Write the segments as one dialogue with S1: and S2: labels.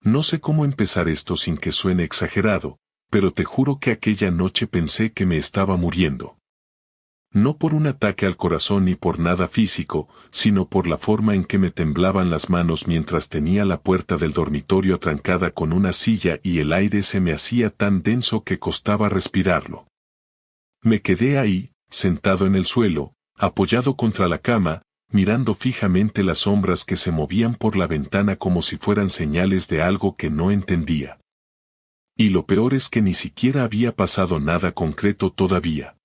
S1: No sé cómo empezar esto sin que suene exagerado, pero te juro que aquella noche pensé que me estaba muriendo. No por un ataque al corazón ni por nada físico, sino por la forma en que me temblaban las manos mientras tenía la puerta del dormitorio atrancada con una silla y el aire se me hacía tan denso que costaba respirarlo. Me quedé ahí, sentado en el suelo, apoyado contra la cama, mirando fijamente las sombras que se movían por la ventana como si fueran señales de algo que no entendía. Y lo peor es que ni siquiera había pasado nada concreto todavía.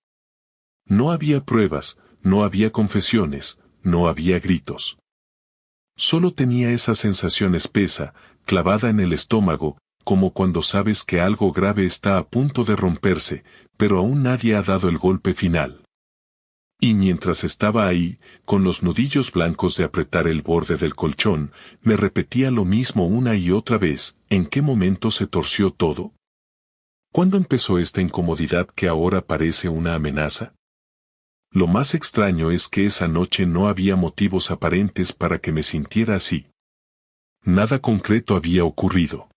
S1: No había pruebas, no había confesiones, no había gritos. Solo tenía esa sensación espesa, clavada en el estómago, como cuando sabes que algo grave está a punto de romperse, pero aún nadie ha dado el golpe final. Y mientras estaba ahí, con los nudillos blancos de apretar el borde del colchón, me repetía lo mismo una y otra vez: ¿en qué momento se torció todo? ¿Cuándo empezó esta incomodidad que ahora parece una amenaza? Lo más extraño es que esa noche no había motivos aparentes para que me sintiera así. Nada concreto había ocurrido.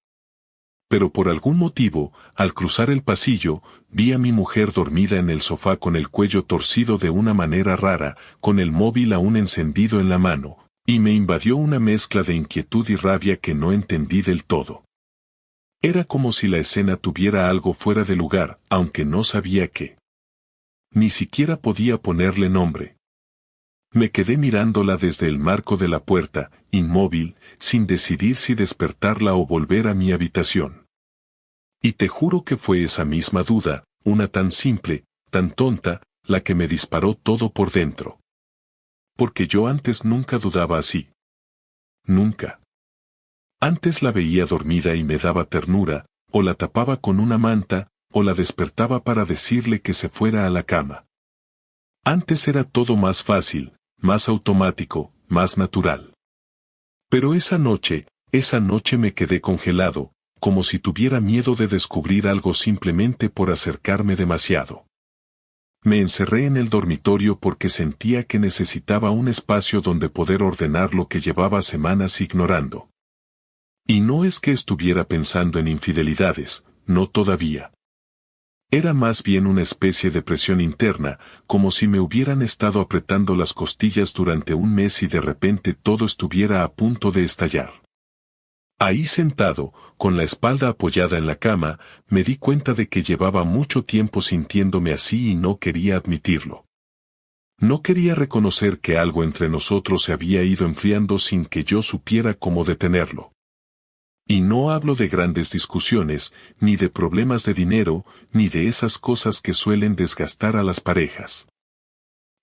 S1: Pero por algún motivo, al cruzar el pasillo, vi a mi mujer dormida en el sofá con el cuello torcido de una manera rara, con el móvil aún encendido en la mano, y me invadió una mezcla de inquietud y rabia que no entendí del todo. Era como si la escena tuviera algo fuera de lugar, aunque no sabía qué. Ni siquiera podía ponerle nombre. Me quedé mirándola desde el marco de la puerta, inmóvil, sin decidir si despertarla o volver a mi habitación. Y te juro que fue esa misma duda, una tan simple, tan tonta, la que me disparó todo por dentro. Porque yo antes nunca dudaba así. Nunca. Antes la veía dormida y me daba ternura, o la tapaba con una manta, o la despertaba para decirle que se fuera a la cama. Antes era todo más fácil, más automático, más natural. Pero esa noche me quedé congelado, como si tuviera miedo de descubrir algo simplemente por acercarme demasiado. Me encerré en el dormitorio porque sentía que necesitaba un espacio donde poder ordenar lo que llevaba semanas ignorando. Y no es que estuviera pensando en infidelidades, no todavía. Era más bien una especie de presión interna, como si me hubieran estado apretando las costillas durante un mes y de repente todo estuviera a punto de estallar. Ahí sentado, con la espalda apoyada en la cama, me di cuenta de que llevaba mucho tiempo sintiéndome así y no quería admitirlo. No quería reconocer que algo entre nosotros se había ido enfriando sin que yo supiera cómo detenerlo. Y no hablo de grandes discusiones, ni de problemas de dinero, ni de esas cosas que suelen desgastar a las parejas.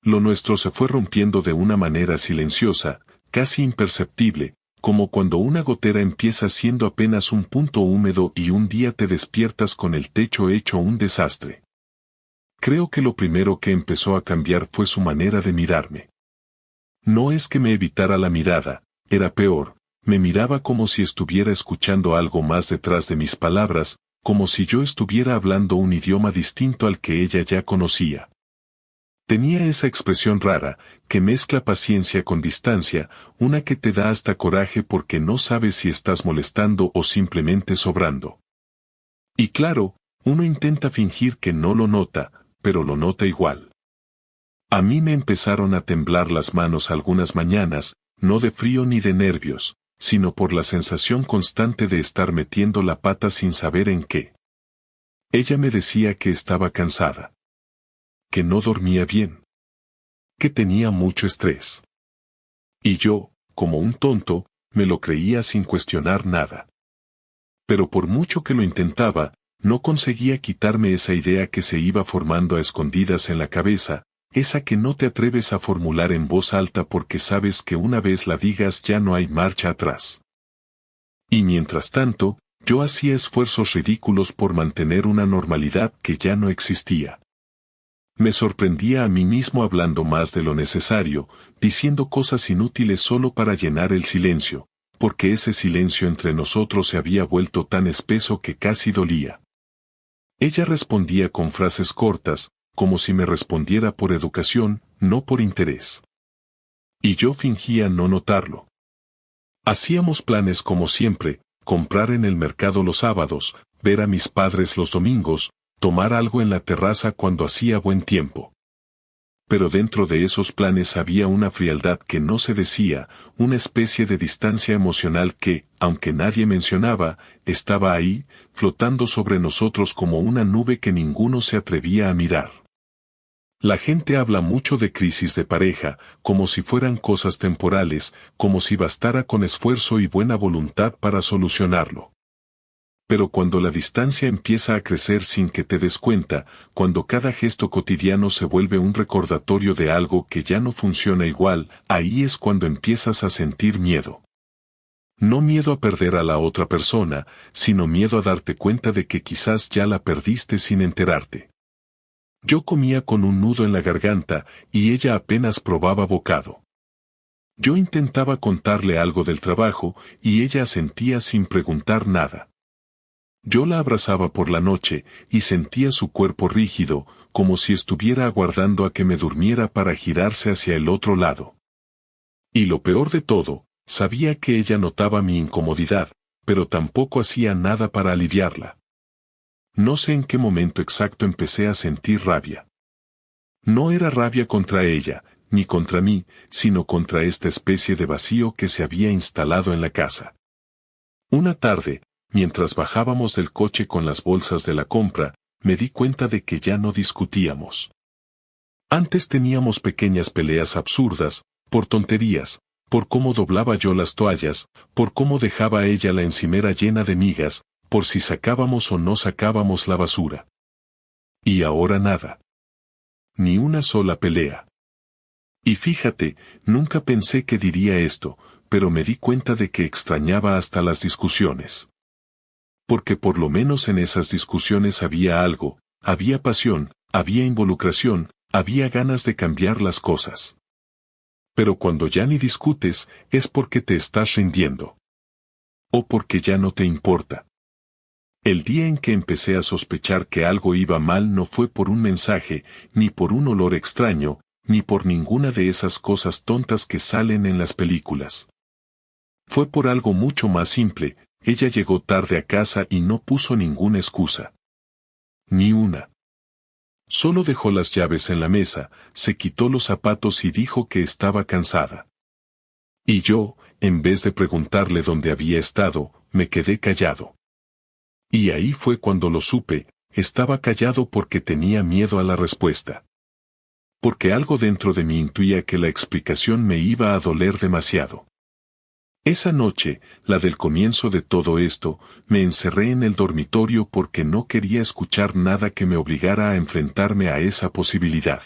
S1: Lo nuestro se fue rompiendo de una manera silenciosa, casi imperceptible, como cuando una gotera empieza siendo apenas un punto húmedo y un día te despiertas con el techo hecho un desastre. Creo que lo primero que empezó a cambiar fue su manera de mirarme. No es que me evitara la mirada, era peor. Me miraba como si estuviera escuchando algo más detrás de mis palabras, como si yo estuviera hablando un idioma distinto al que ella ya conocía. Tenía esa expresión rara, que mezcla paciencia con distancia, una que te da hasta coraje porque no sabes si estás molestando o simplemente sobrando. Y claro, uno intenta fingir que no lo nota, pero lo nota igual. A mí me empezaron a temblar las manos algunas mañanas, no de frío ni de nervios, sino por la sensación constante de estar metiendo la pata sin saber en qué. Ella me decía que estaba cansada. Que no dormía bien. Que tenía mucho estrés. Y yo, como un tonto, me lo creía sin cuestionar nada. Pero por mucho que lo intentaba, no conseguía quitarme esa idea que se iba formando a escondidas en la cabeza, esa que no te atreves a formular en voz alta porque sabes que una vez la digas ya no hay marcha atrás. Y mientras tanto, yo hacía esfuerzos ridículos por mantener una normalidad que ya no existía. Me sorprendía a mí mismo hablando más de lo necesario, diciendo cosas inútiles solo para llenar el silencio, porque ese silencio entre nosotros se había vuelto tan espeso que casi dolía. Ella respondía con frases cortas, como si me respondiera por educación, no por interés. Y yo fingía no notarlo. Hacíamos planes como siempre, comprar en el mercado los sábados, ver a mis padres los domingos, tomar algo en la terraza cuando hacía buen tiempo. Pero dentro de esos planes había una frialdad que no se decía, una especie de distancia emocional que, aunque nadie mencionaba, estaba ahí, flotando sobre nosotros como una nube que ninguno se atrevía a mirar. La gente habla mucho de crisis de pareja, como si fueran cosas temporales, como si bastara con esfuerzo y buena voluntad para solucionarlo. Pero cuando la distancia empieza a crecer sin que te des cuenta, cuando cada gesto cotidiano se vuelve un recordatorio de algo que ya no funciona igual, ahí es cuando empiezas a sentir miedo. No miedo a perder a la otra persona, sino miedo a darte cuenta de que quizás ya la perdiste sin enterarte. Yo comía con un nudo en la garganta, y ella apenas probaba bocado. Yo intentaba contarle algo del trabajo, y ella asentía sin preguntar nada. Yo la abrazaba por la noche, y sentía su cuerpo rígido, como si estuviera aguardando a que me durmiera para girarse hacia el otro lado. Y lo peor de todo, sabía que ella notaba mi incomodidad, pero tampoco hacía nada para aliviarla. No sé en qué momento exacto empecé a sentir rabia. No era rabia contra ella, ni contra mí, sino contra esta especie de vacío que se había instalado en la casa. Una tarde, mientras bajábamos del coche con las bolsas de la compra, me di cuenta de que ya no discutíamos. Antes teníamos pequeñas peleas absurdas, por tonterías, por cómo doblaba yo las toallas, por cómo dejaba ella la encimera llena de migas, por si sacábamos o no sacábamos la basura. Y ahora nada. Ni una sola pelea. Y fíjate, nunca pensé que diría esto, pero me di cuenta de que extrañaba hasta las discusiones. Porque por lo menos en esas discusiones había algo, había pasión, había involucración, había ganas de cambiar las cosas. Pero cuando ya ni discutes, es porque te estás rindiendo. O porque ya no te importa. El día en que empecé a sospechar que algo iba mal no fue por un mensaje, ni por un olor extraño, ni por ninguna de esas cosas tontas que salen en las películas. Fue por algo mucho más simple. Ella llegó tarde a casa y no puso ninguna excusa. Ni una. Solo dejó las llaves en la mesa, se quitó los zapatos y dijo que estaba cansada. Y yo, en vez de preguntarle dónde había estado, me quedé callado. Y ahí fue cuando lo supe, estaba callado porque tenía miedo a la respuesta. Porque algo dentro de mí intuía que la explicación me iba a doler demasiado. Esa noche, la del comienzo de todo esto, me encerré en el dormitorio porque no quería escuchar nada que me obligara a enfrentarme a esa posibilidad.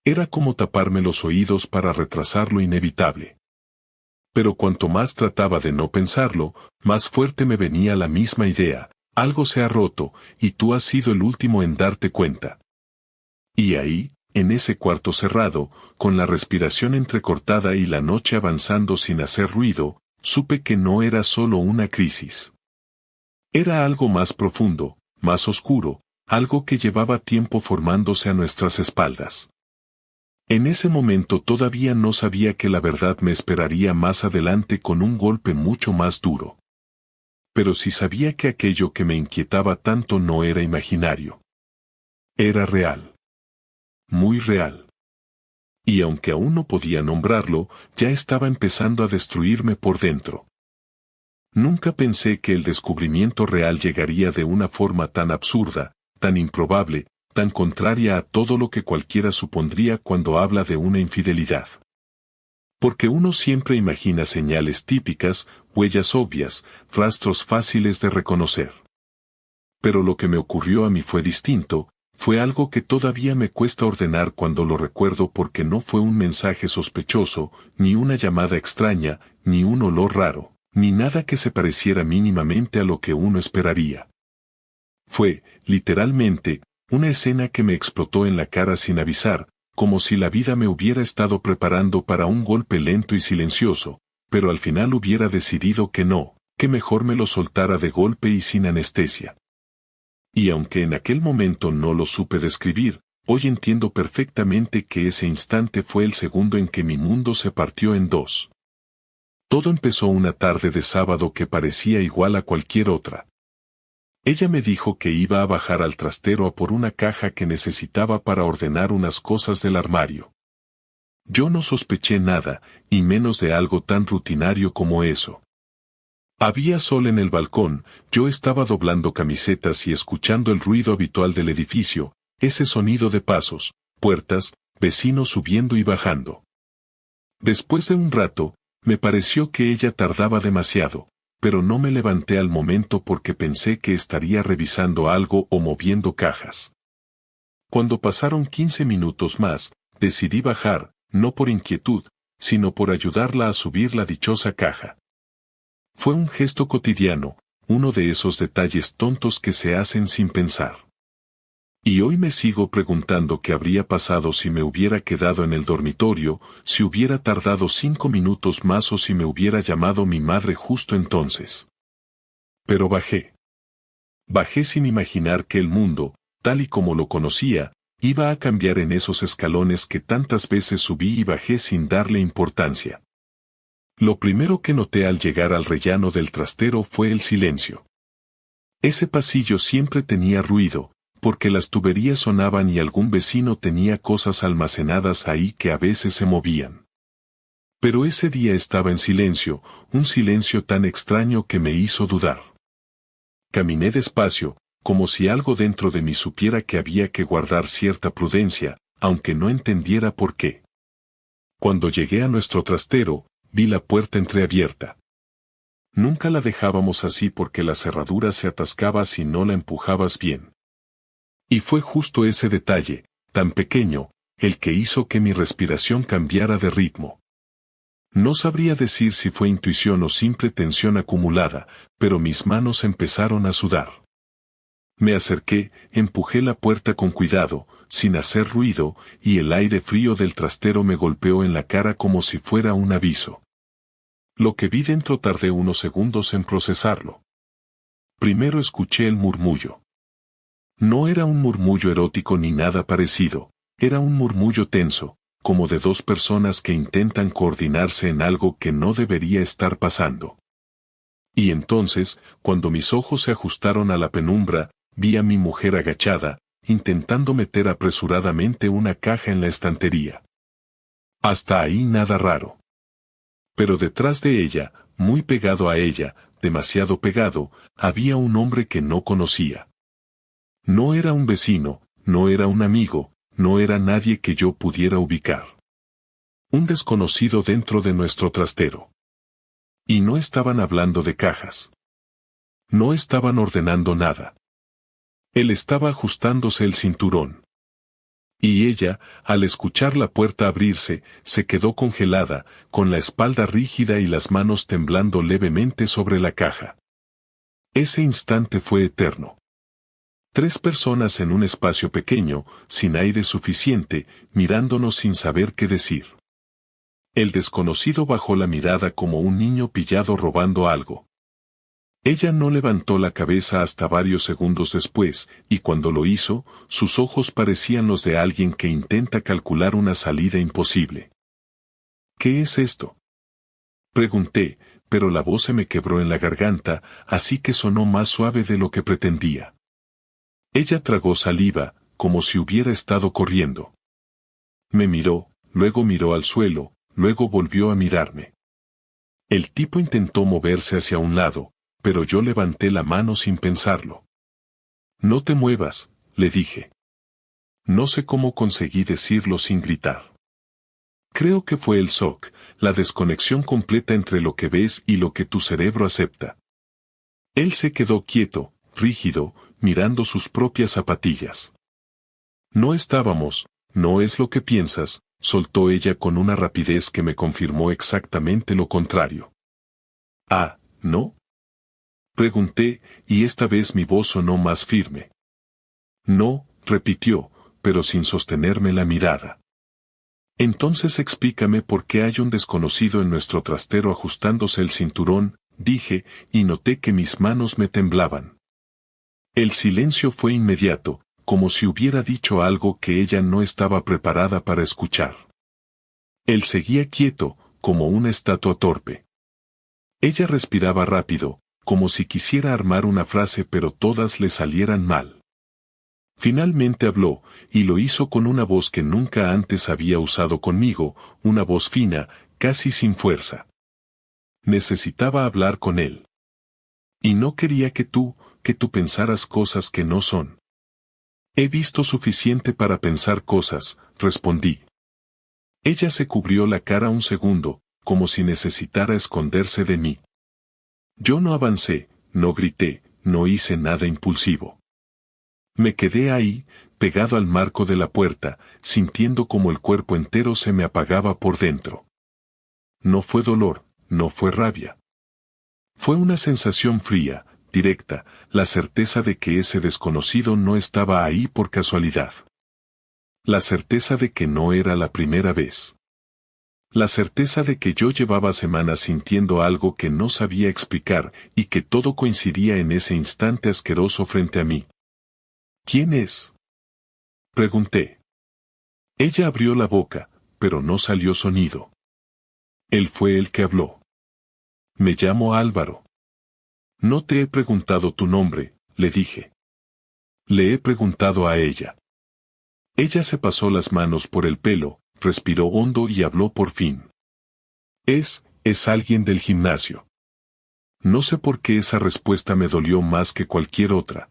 S1: Era como taparme los oídos para retrasar lo inevitable. Pero cuanto más trataba de no pensarlo, más fuerte me venía la misma idea, algo se ha roto, y tú has sido el último en darte cuenta. Y ahí, en ese cuarto cerrado, con la respiración entrecortada y la noche avanzando sin hacer ruido, supe que no era solo una crisis. Era algo más profundo, más oscuro, algo que llevaba tiempo formándose a nuestras espaldas. En ese momento todavía no sabía que la verdad me esperaría más adelante con un golpe mucho más duro. Pero sí sabía que aquello que me inquietaba tanto no era imaginario. Era real. Muy real. Y aunque aún no podía nombrarlo, ya estaba empezando a destruirme por dentro. Nunca pensé que el descubrimiento real llegaría de una forma tan absurda, tan improbable, tan contraria a todo lo que cualquiera supondría cuando habla de una infidelidad. Porque uno siempre imagina señales típicas, huellas obvias, rastros fáciles de reconocer. Pero lo que me ocurrió a mí fue distinto. Fue algo que todavía me cuesta ordenar cuando lo recuerdo porque no fue un mensaje sospechoso, ni una llamada extraña, ni un olor raro, ni nada que se pareciera mínimamente a lo que uno esperaría. Fue, literalmente, una escena que me explotó en la cara sin avisar, como si la vida me hubiera estado preparando para un golpe lento y silencioso, pero al final hubiera decidido que no, que mejor me lo soltara de golpe y sin anestesia. Y aunque en aquel momento no lo supe describir, hoy entiendo perfectamente que ese instante fue el segundo en que mi mundo se partió en dos. Todo empezó una tarde de sábado que parecía igual a cualquier otra. Ella me dijo que iba a bajar al trastero a por una caja que necesitaba para ordenar unas cosas del armario. Yo no sospeché nada, y menos de algo tan rutinario como eso. Había sol en el balcón, yo estaba doblando camisetas y escuchando el ruido habitual del edificio, ese sonido de pasos, puertas, vecinos subiendo y bajando. Después de un rato, me pareció que ella tardaba demasiado, pero no me levanté al momento porque pensé que estaría revisando algo o moviendo cajas. Cuando pasaron 15 minutos más, decidí bajar, no por inquietud, sino por ayudarla a subir la dichosa caja. Fue un gesto cotidiano, uno de esos detalles tontos que se hacen sin pensar. Y hoy me sigo preguntando qué habría pasado si me hubiera quedado en el dormitorio, si hubiera tardado 5 minutos más o si me hubiera llamado mi madre justo entonces. Pero bajé. Bajé sin imaginar que el mundo, tal y como lo conocía, iba a cambiar en esos escalones que tantas veces subí y bajé sin darle importancia. Lo primero que noté al llegar al rellano del trastero fue el silencio. Ese pasillo siempre tenía ruido, porque las tuberías sonaban y algún vecino tenía cosas almacenadas ahí que a veces se movían. Pero ese día estaba en silencio, un silencio tan extraño que me hizo dudar. Caminé despacio, como si algo dentro de mí supiera que había que guardar cierta prudencia, aunque no entendiera por qué. Cuando llegué a nuestro trastero, vi la puerta entreabierta. Nunca la dejábamos así porque la cerradura se atascaba si no la empujabas bien. Y fue justo ese detalle, tan pequeño, el que hizo que mi respiración cambiara de ritmo. No sabría decir si fue intuición o simple tensión acumulada, pero mis manos empezaron a sudar. Me acerqué, empujé la puerta con cuidado, sin hacer ruido, y el aire frío del trastero me golpeó en la cara como si fuera un aviso. Lo que vi dentro tardé unos segundos en procesarlo. Primero escuché el murmullo. No era un murmullo erótico ni nada parecido, era un murmullo tenso, como de dos personas que intentan coordinarse en algo que no debería estar pasando. Y entonces, cuando mis ojos se ajustaron a la penumbra, vi a mi mujer agachada, intentando meter apresuradamente una caja en la estantería. Hasta ahí nada raro. Pero detrás de ella, muy pegado a ella, demasiado pegado, había un hombre que no conocía. No era un vecino, no era un amigo, no era nadie que yo pudiera ubicar. Un desconocido dentro de nuestro trastero. Y no estaban hablando de cajas. No estaban ordenando nada. Él estaba ajustándose el cinturón. Y ella, al escuchar la puerta abrirse, se quedó congelada, con la espalda rígida y las manos temblando levemente sobre la caja. Ese instante fue eterno. 3 personas en un espacio pequeño, sin aire suficiente, mirándonos sin saber qué decir. El desconocido bajó la mirada como un niño pillado robando algo. Ella no levantó la cabeza hasta varios segundos después, y cuando lo hizo, sus ojos parecían los de alguien que intenta calcular una salida imposible. ¿Qué es esto?, pregunté, pero la voz se me quebró en la garganta, así que sonó más suave de lo que pretendía. Ella tragó saliva, como si hubiera estado corriendo. Me miró, luego miró al suelo, luego volvió a mirarme. El tipo intentó moverse hacia un lado, pero yo levanté la mano sin pensarlo. No te muevas, le dije. No sé cómo conseguí decirlo sin gritar. Creo que fue el shock, la desconexión completa entre lo que ves y lo que tu cerebro acepta. Él se quedó quieto, rígido, mirando sus propias zapatillas. No estábamos, no es lo que piensas, soltó ella con una rapidez que me confirmó exactamente lo contrario. Ah, ¿no?, pregunté, y esta vez mi voz sonó más firme. No, repitió, pero sin sostenerme la mirada. Entonces explícame por qué hay un desconocido en nuestro trastero ajustándose el cinturón, dije, y noté que mis manos me temblaban. El silencio fue inmediato, como si hubiera dicho algo que ella no estaba preparada para escuchar. Él seguía quieto, como una estatua torpe. Ella respiraba rápido, como si quisiera armar una frase pero todas le salieran mal. Finalmente habló, y lo hizo con una voz que nunca antes había usado conmigo, una voz fina, casi sin fuerza. Necesitaba hablar con él. Y no quería que tú pensaras cosas que no son. He visto suficiente para pensar cosas, respondí. Ella se cubrió la cara un segundo, como si necesitara esconderse de mí. Yo no avancé, no grité, no hice nada impulsivo. Me quedé ahí, pegado al marco de la puerta, sintiendo como el cuerpo entero se me apagaba por dentro. No fue dolor, no fue rabia. Fue una sensación fría, directa, la certeza de que ese desconocido no estaba ahí por casualidad. La certeza de que no era la primera vez. La certeza de que yo llevaba semanas sintiendo algo que no sabía explicar y que todo coincidía en ese instante asqueroso frente a mí. ¿Quién es?, pregunté. Ella abrió la boca, pero no salió sonido. Él fue el que habló. Me llamo Álvaro. No te he preguntado tu nombre, le dije. Le he preguntado a ella. Ella se pasó las manos por el pelo, respiró hondo y habló por fin. Es alguien del gimnasio. No sé por qué esa respuesta me dolió más que cualquier otra.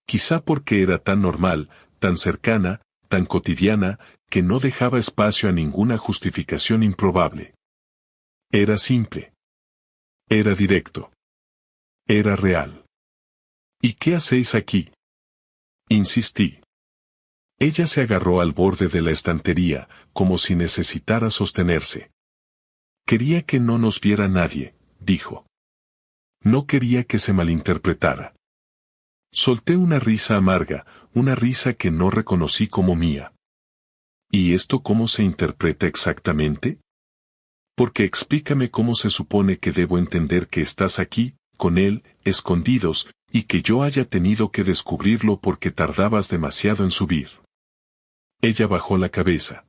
S1: Quizá porque era tan normal, tan cercana, tan cotidiana, que no dejaba espacio a ninguna justificación improbable. Era simple. Era directo. Era real. ¿Y qué hacéis aquí?, insistí. Ella se agarró al borde de la estantería, como si necesitara sostenerse. Quería que no nos viera nadie, dijo. No quería que se malinterpretara. Solté una risa amarga, una risa que no reconocí como mía. ¿Y esto cómo se interpreta exactamente? Porque explícame cómo se supone que debo entender que estás aquí, con él, escondidos, y que yo haya tenido que descubrirlo porque tardabas demasiado en subir. Ella bajó la cabeza.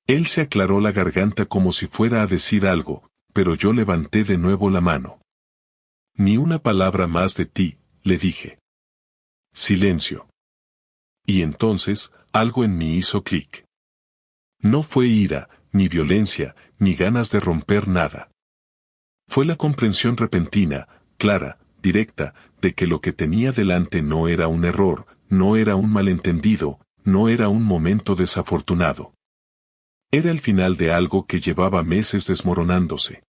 S1: Él se aclaró la garganta como si fuera a decir algo, pero yo levanté de nuevo la mano. Ni una palabra más de ti, le dije. Silencio. Y entonces, algo en mí hizo clic. No fue ira, ni violencia, ni ganas de romper nada. Fue la comprensión repentina, clara, directa, de que lo que tenía delante no era un error, no era un malentendido, no era un momento desafortunado. Era el final de algo que llevaba meses desmoronándose.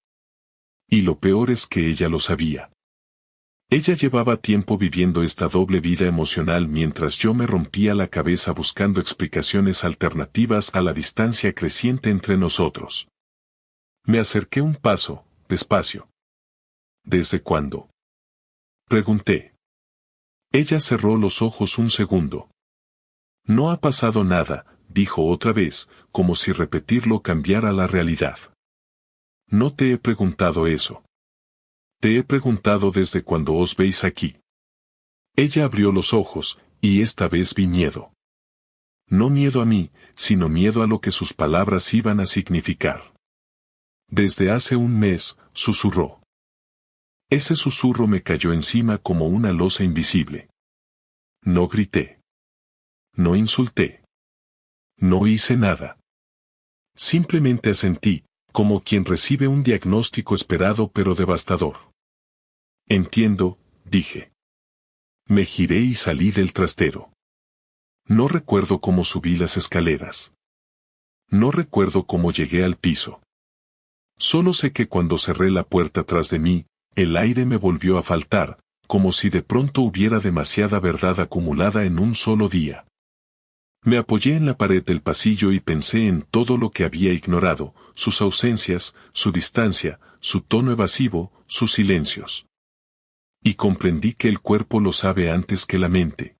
S1: Y lo peor es que ella lo sabía. Ella llevaba tiempo viviendo esta doble vida emocional mientras yo me rompía la cabeza buscando explicaciones alternativas a la distancia creciente entre nosotros. Me acerqué un paso, despacio. ¿Desde cuándo?, pregunté. Ella cerró los ojos un segundo. No ha pasado nada, dijo otra vez, como si repetirlo cambiara la realidad. No te he preguntado eso. Te he preguntado desde cuando os veis aquí. Ella abrió los ojos, y esta vez vi miedo. No miedo a mí, sino miedo a lo que sus palabras iban a significar. Desde hace un mes, susurró. Ese susurro me cayó encima como una losa invisible. No grité. No insulté. No hice nada. Simplemente asentí, como quien recibe un diagnóstico esperado pero devastador. Entiendo, dije. Me giré y salí del trastero. No recuerdo cómo subí las escaleras. No recuerdo cómo llegué al piso. Solo sé que cuando cerré la puerta tras de mí, el aire me volvió a faltar, como si de pronto hubiera demasiada verdad acumulada en un solo día. Me apoyé en la pared del pasillo y pensé en todo lo que había ignorado, sus ausencias, su distancia, su tono evasivo, sus silencios. Y comprendí que el cuerpo lo sabe antes que la mente.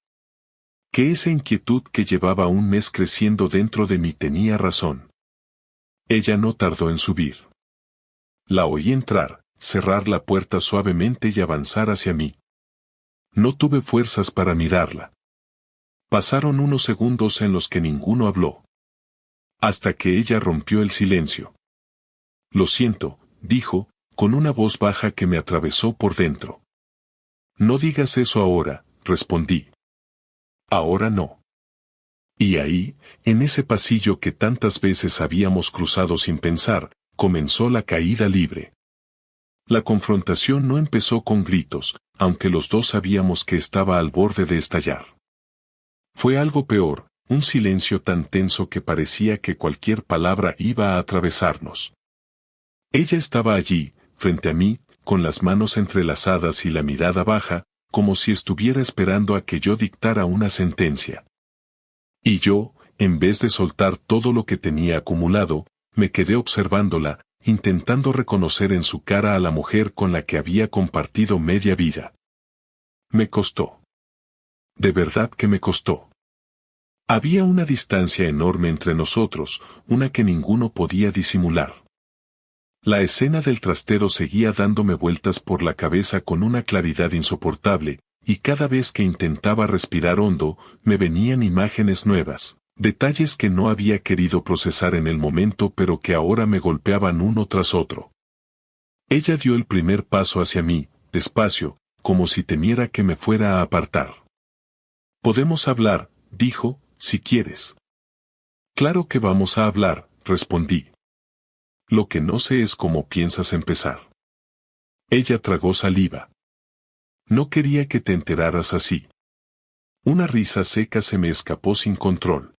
S1: Que esa inquietud que llevaba un mes creciendo dentro de mí tenía razón. Ella no tardó en subir. La oí entrar, cerrar la puerta suavemente y avanzar hacia mí. No tuve fuerzas para mirarla. Pasaron unos segundos en los que ninguno habló. Hasta que ella rompió el silencio. Lo siento, dijo, con una voz baja que me atravesó por dentro. No digas eso ahora, respondí. Ahora no. Y ahí, en ese pasillo que tantas veces habíamos cruzado sin pensar, comenzó la caída libre. La confrontación no empezó con gritos, aunque los dos sabíamos que estaba al borde de estallar. Fue algo peor, un silencio tan tenso que parecía que cualquier palabra iba a atravesarnos. Ella estaba allí, frente a mí, con las manos entrelazadas y la mirada baja, como si estuviera esperando a que yo dictara una sentencia. Y yo, en vez de soltar todo lo que tenía acumulado, me quedé observándola, intentando reconocer en su cara a la mujer con la que había compartido media vida. Me costó. De verdad que me costó. Había una distancia enorme entre nosotros, una que ninguno podía disimular. La escena del trastero seguía dándome vueltas por la cabeza con una claridad insoportable, y cada vez que intentaba respirar hondo, me venían imágenes nuevas, detalles que no había querido procesar en el momento pero que ahora me golpeaban uno tras otro. Ella dio el primer paso hacia mí, despacio, como si temiera que me fuera a apartar. «Podemos hablar», dijo, «si quieres». «Claro que vamos a hablar», respondí. «Lo que no sé es cómo piensas empezar». Ella tragó saliva. «No quería que te enteraras así». Una risa seca se me escapó sin control.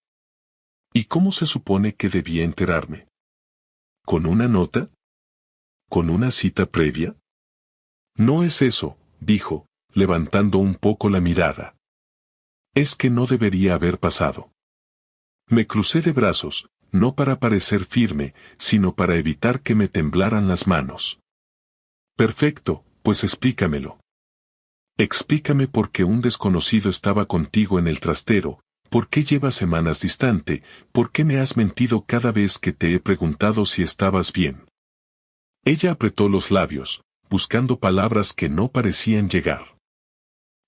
S1: ¿Y cómo se supone que debía enterarme? ¿Con una nota? ¿Con una cita previa? No es eso, dijo, levantando un poco la mirada. Es que no debería haber pasado. Me crucé de brazos, no para parecer firme, sino para evitar que me temblaran las manos. Perfecto, pues explícamelo. Explícame por qué un desconocido estaba contigo en el trastero, por qué llevas semanas distante, por qué me has mentido cada vez que te he preguntado si estabas bien. Ella apretó los labios, buscando palabras que no parecían llegar.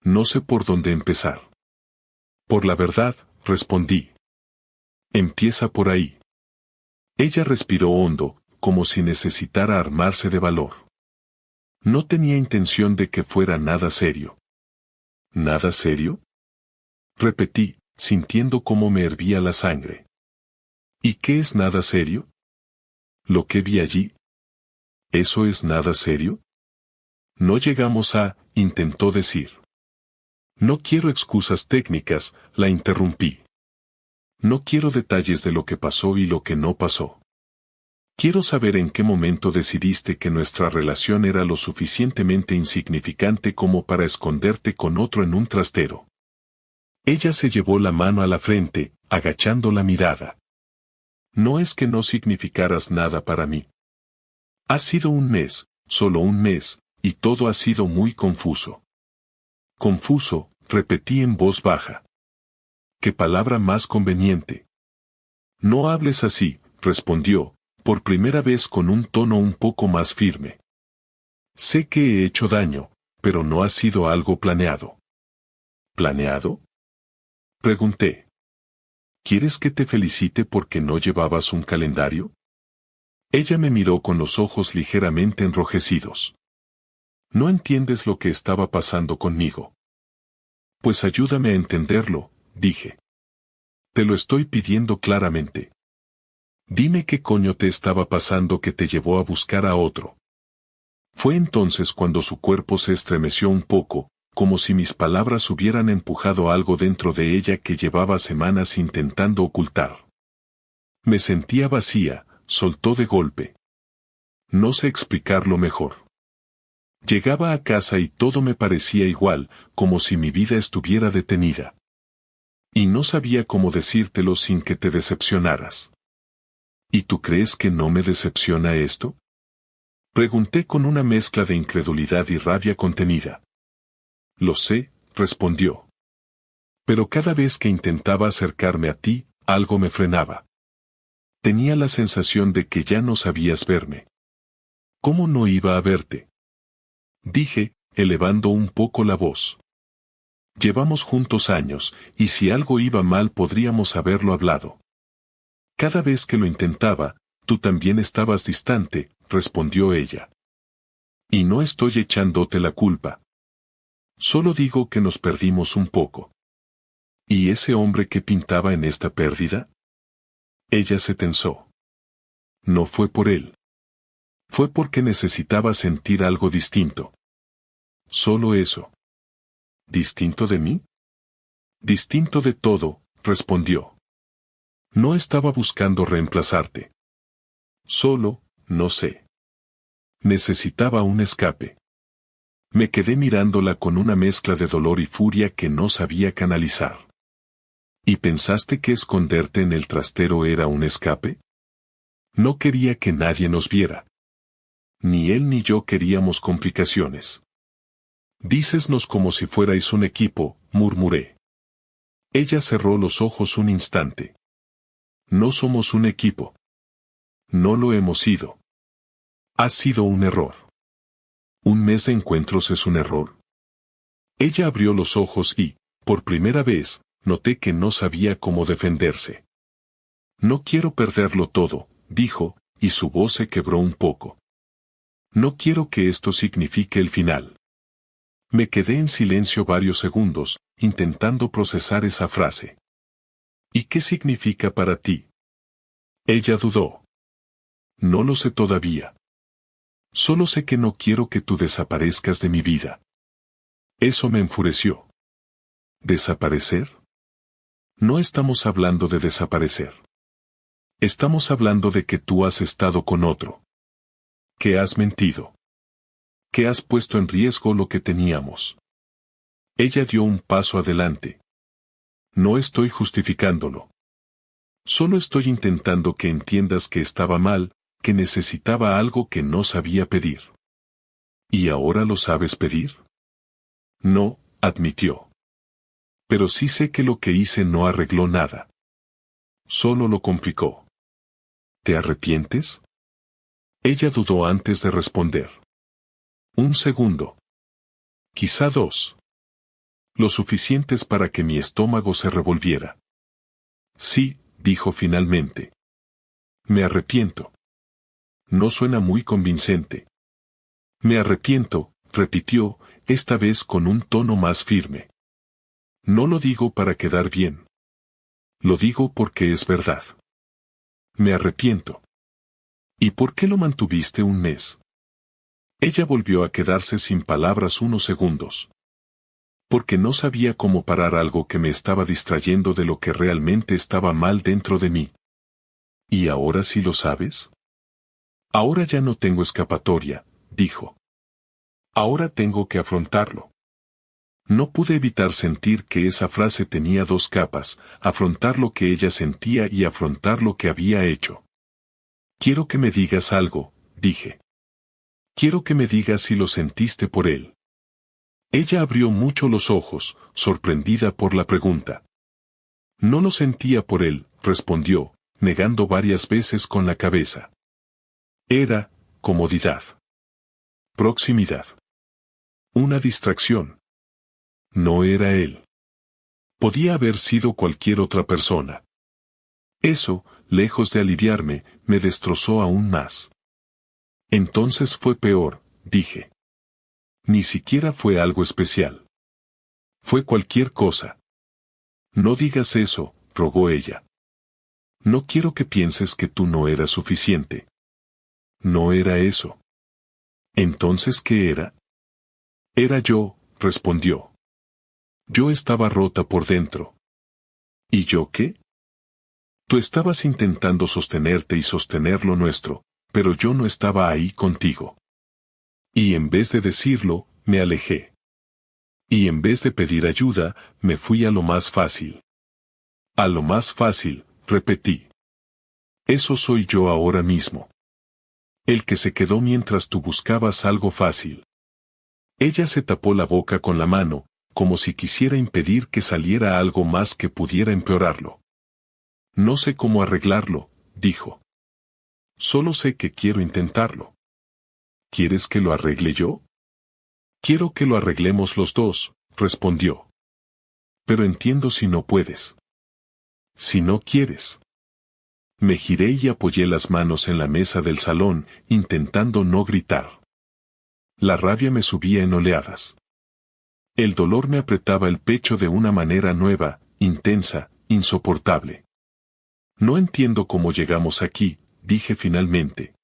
S1: No sé por dónde empezar. Por la verdad, respondí. Empieza por ahí. Ella respiró hondo, como si necesitara armarse de valor. No tenía intención de que fuera nada serio. ¿Nada serio? Repetí, sintiendo cómo me hervía la sangre. ¿Y qué es nada serio? ¿Lo que vi allí? ¿Eso es nada serio? No llegamos a, intentó decir. No quiero excusas técnicas, la interrumpí. No quiero detalles de lo que pasó y lo que no pasó. Quiero saber en qué momento decidiste que nuestra relación era lo suficientemente insignificante como para esconderte con otro en un trastero. Ella se llevó la mano a la frente, agachando la mirada. No es que no significaras nada para mí. Ha sido un mes, solo un mes, y todo ha sido muy confuso. Confuso, repetí en voz baja. ¿Qué palabra más conveniente? No hables así, respondió, por primera vez con un tono un poco más firme. Sé que he hecho daño, pero no ha sido algo planeado. ¿Planeado? Pregunté. ¿Quieres que te felicite porque no llevabas un calendario? Ella me miró con los ojos ligeramente enrojecidos. No entiendes lo que estaba pasando conmigo. Pues ayúdame a entenderlo, dije. Te lo estoy pidiendo claramente. Dime qué coño te estaba pasando que te llevó a buscar a otro. Fue entonces cuando su cuerpo se estremeció un poco, como si mis palabras hubieran empujado algo dentro de ella que llevaba semanas intentando ocultar. Me sentía vacía, soltó de golpe. No sé explicarlo mejor. Llegaba a casa y todo me parecía igual, como si mi vida estuviera detenida. Y no sabía cómo decírtelo sin que te decepcionaras. ¿Y tú crees que no me decepciona esto? Pregunté con una mezcla de incredulidad y rabia contenida. Lo sé, respondió. Pero cada vez que intentaba acercarme a ti, algo me frenaba. Tenía la sensación de que ya no sabías verme. ¿Cómo no iba a verte? Dije, elevando un poco la voz. Llevamos juntos años, y si algo iba mal podríamos haberlo hablado. Cada vez que lo intentaba, tú también estabas distante, respondió ella. Y no estoy echándote la culpa. Solo digo que nos perdimos un poco. ¿Y ese hombre que pintaba en esta pérdida? Ella se tensó. No fue por él. Fue porque necesitaba sentir algo distinto. Solo eso. ¿Distinto de mí? Distinto de todo, respondió. No estaba buscando reemplazarte. Solo, no sé. Necesitaba un escape. Me quedé mirándola con una mezcla de dolor y furia que no sabía canalizar. ¿Y pensaste que esconderte en el trastero era un escape? No quería que nadie nos viera. Ni él ni yo queríamos complicaciones. Dícesnos como si fuerais un equipo, murmuré. Ella cerró los ojos un instante. No somos un equipo. No lo hemos sido. Ha sido un error. ¿Un mes de encuentros es un error? Ella abrió los ojos y, por primera vez, noté que no sabía cómo defenderse. No quiero perderlo todo, dijo, y su voz se quebró un poco. No quiero que esto signifique el final. Me quedé en silencio varios segundos, intentando procesar esa frase. ¿Y qué significa para ti? Ella dudó. No lo sé todavía. Solo sé que no quiero que tú desaparezcas de mi vida. Eso me enfureció. ¿Desaparecer? No estamos hablando de desaparecer. Estamos hablando de que tú has estado con otro. Que has mentido. Que has puesto en riesgo lo que teníamos. Ella dio un paso adelante. No estoy justificándolo. Solo estoy intentando que entiendas que estaba mal, que necesitaba algo que no sabía pedir. ¿Y ahora lo sabes pedir? No, admitió. Pero sí sé que lo que hice no arregló nada. Solo lo complicó. ¿Te arrepientes? Ella dudó antes de responder. Un segundo. Quizá 2. Lo suficientes para que mi estómago se revolviera. Sí, dijo finalmente. Me arrepiento. No suena muy convincente. Me arrepiento, repitió, esta vez con un tono más firme. No lo digo para quedar bien. Lo digo porque es verdad. Me arrepiento. ¿Y por qué lo mantuviste un mes? Ella volvió a quedarse sin palabras unos segundos. Porque no sabía cómo parar algo que me estaba distrayendo de lo que realmente estaba mal dentro de mí. ¿Y ahora sí lo sabes? Ahora ya no tengo escapatoria, dijo. Ahora tengo que afrontarlo. No pude evitar sentir que esa frase tenía 2 capas, afrontar lo que ella sentía y afrontar lo que había hecho. Quiero que me digas algo, dije. Quiero que me digas si lo sentiste por él. Ella abrió mucho los ojos, sorprendida por la pregunta. No lo sentía por él, respondió, negando varias veces con la cabeza. Era comodidad. Proximidad. Una distracción. No era él. Podía haber sido cualquier otra persona. Eso, lejos de aliviarme, me destrozó aún más. Entonces fue peor, dije. Ni siquiera fue algo especial. Fue cualquier cosa. No digas eso, rogó ella. No quiero que pienses que tú no eras suficiente. No era eso. ¿Entonces qué era? Era yo, respondió. Yo estaba rota por dentro. ¿Y yo qué? Tú estabas intentando sostenerte y sostener lo nuestro, pero yo no estaba ahí contigo. Y en vez de decirlo, me alejé. Y en vez de pedir ayuda, me fui a lo más fácil. A lo más fácil, repetí. Eso soy yo ahora mismo. El que se quedó mientras tú buscabas algo fácil. Ella se tapó la boca con la mano, como si quisiera impedir que saliera algo más que pudiera empeorarlo. No sé cómo arreglarlo, dijo. Solo sé que quiero intentarlo. ¿Quieres que lo arregle yo? Quiero que lo arreglemos los dos, respondió. Pero entiendo si no puedes. Si no quieres. Me giré y apoyé las manos en la mesa del salón, intentando no gritar. La rabia me subía en oleadas. El dolor me apretaba el pecho de una manera nueva, intensa, insoportable. No entiendo cómo llegamos aquí, dije finalmente.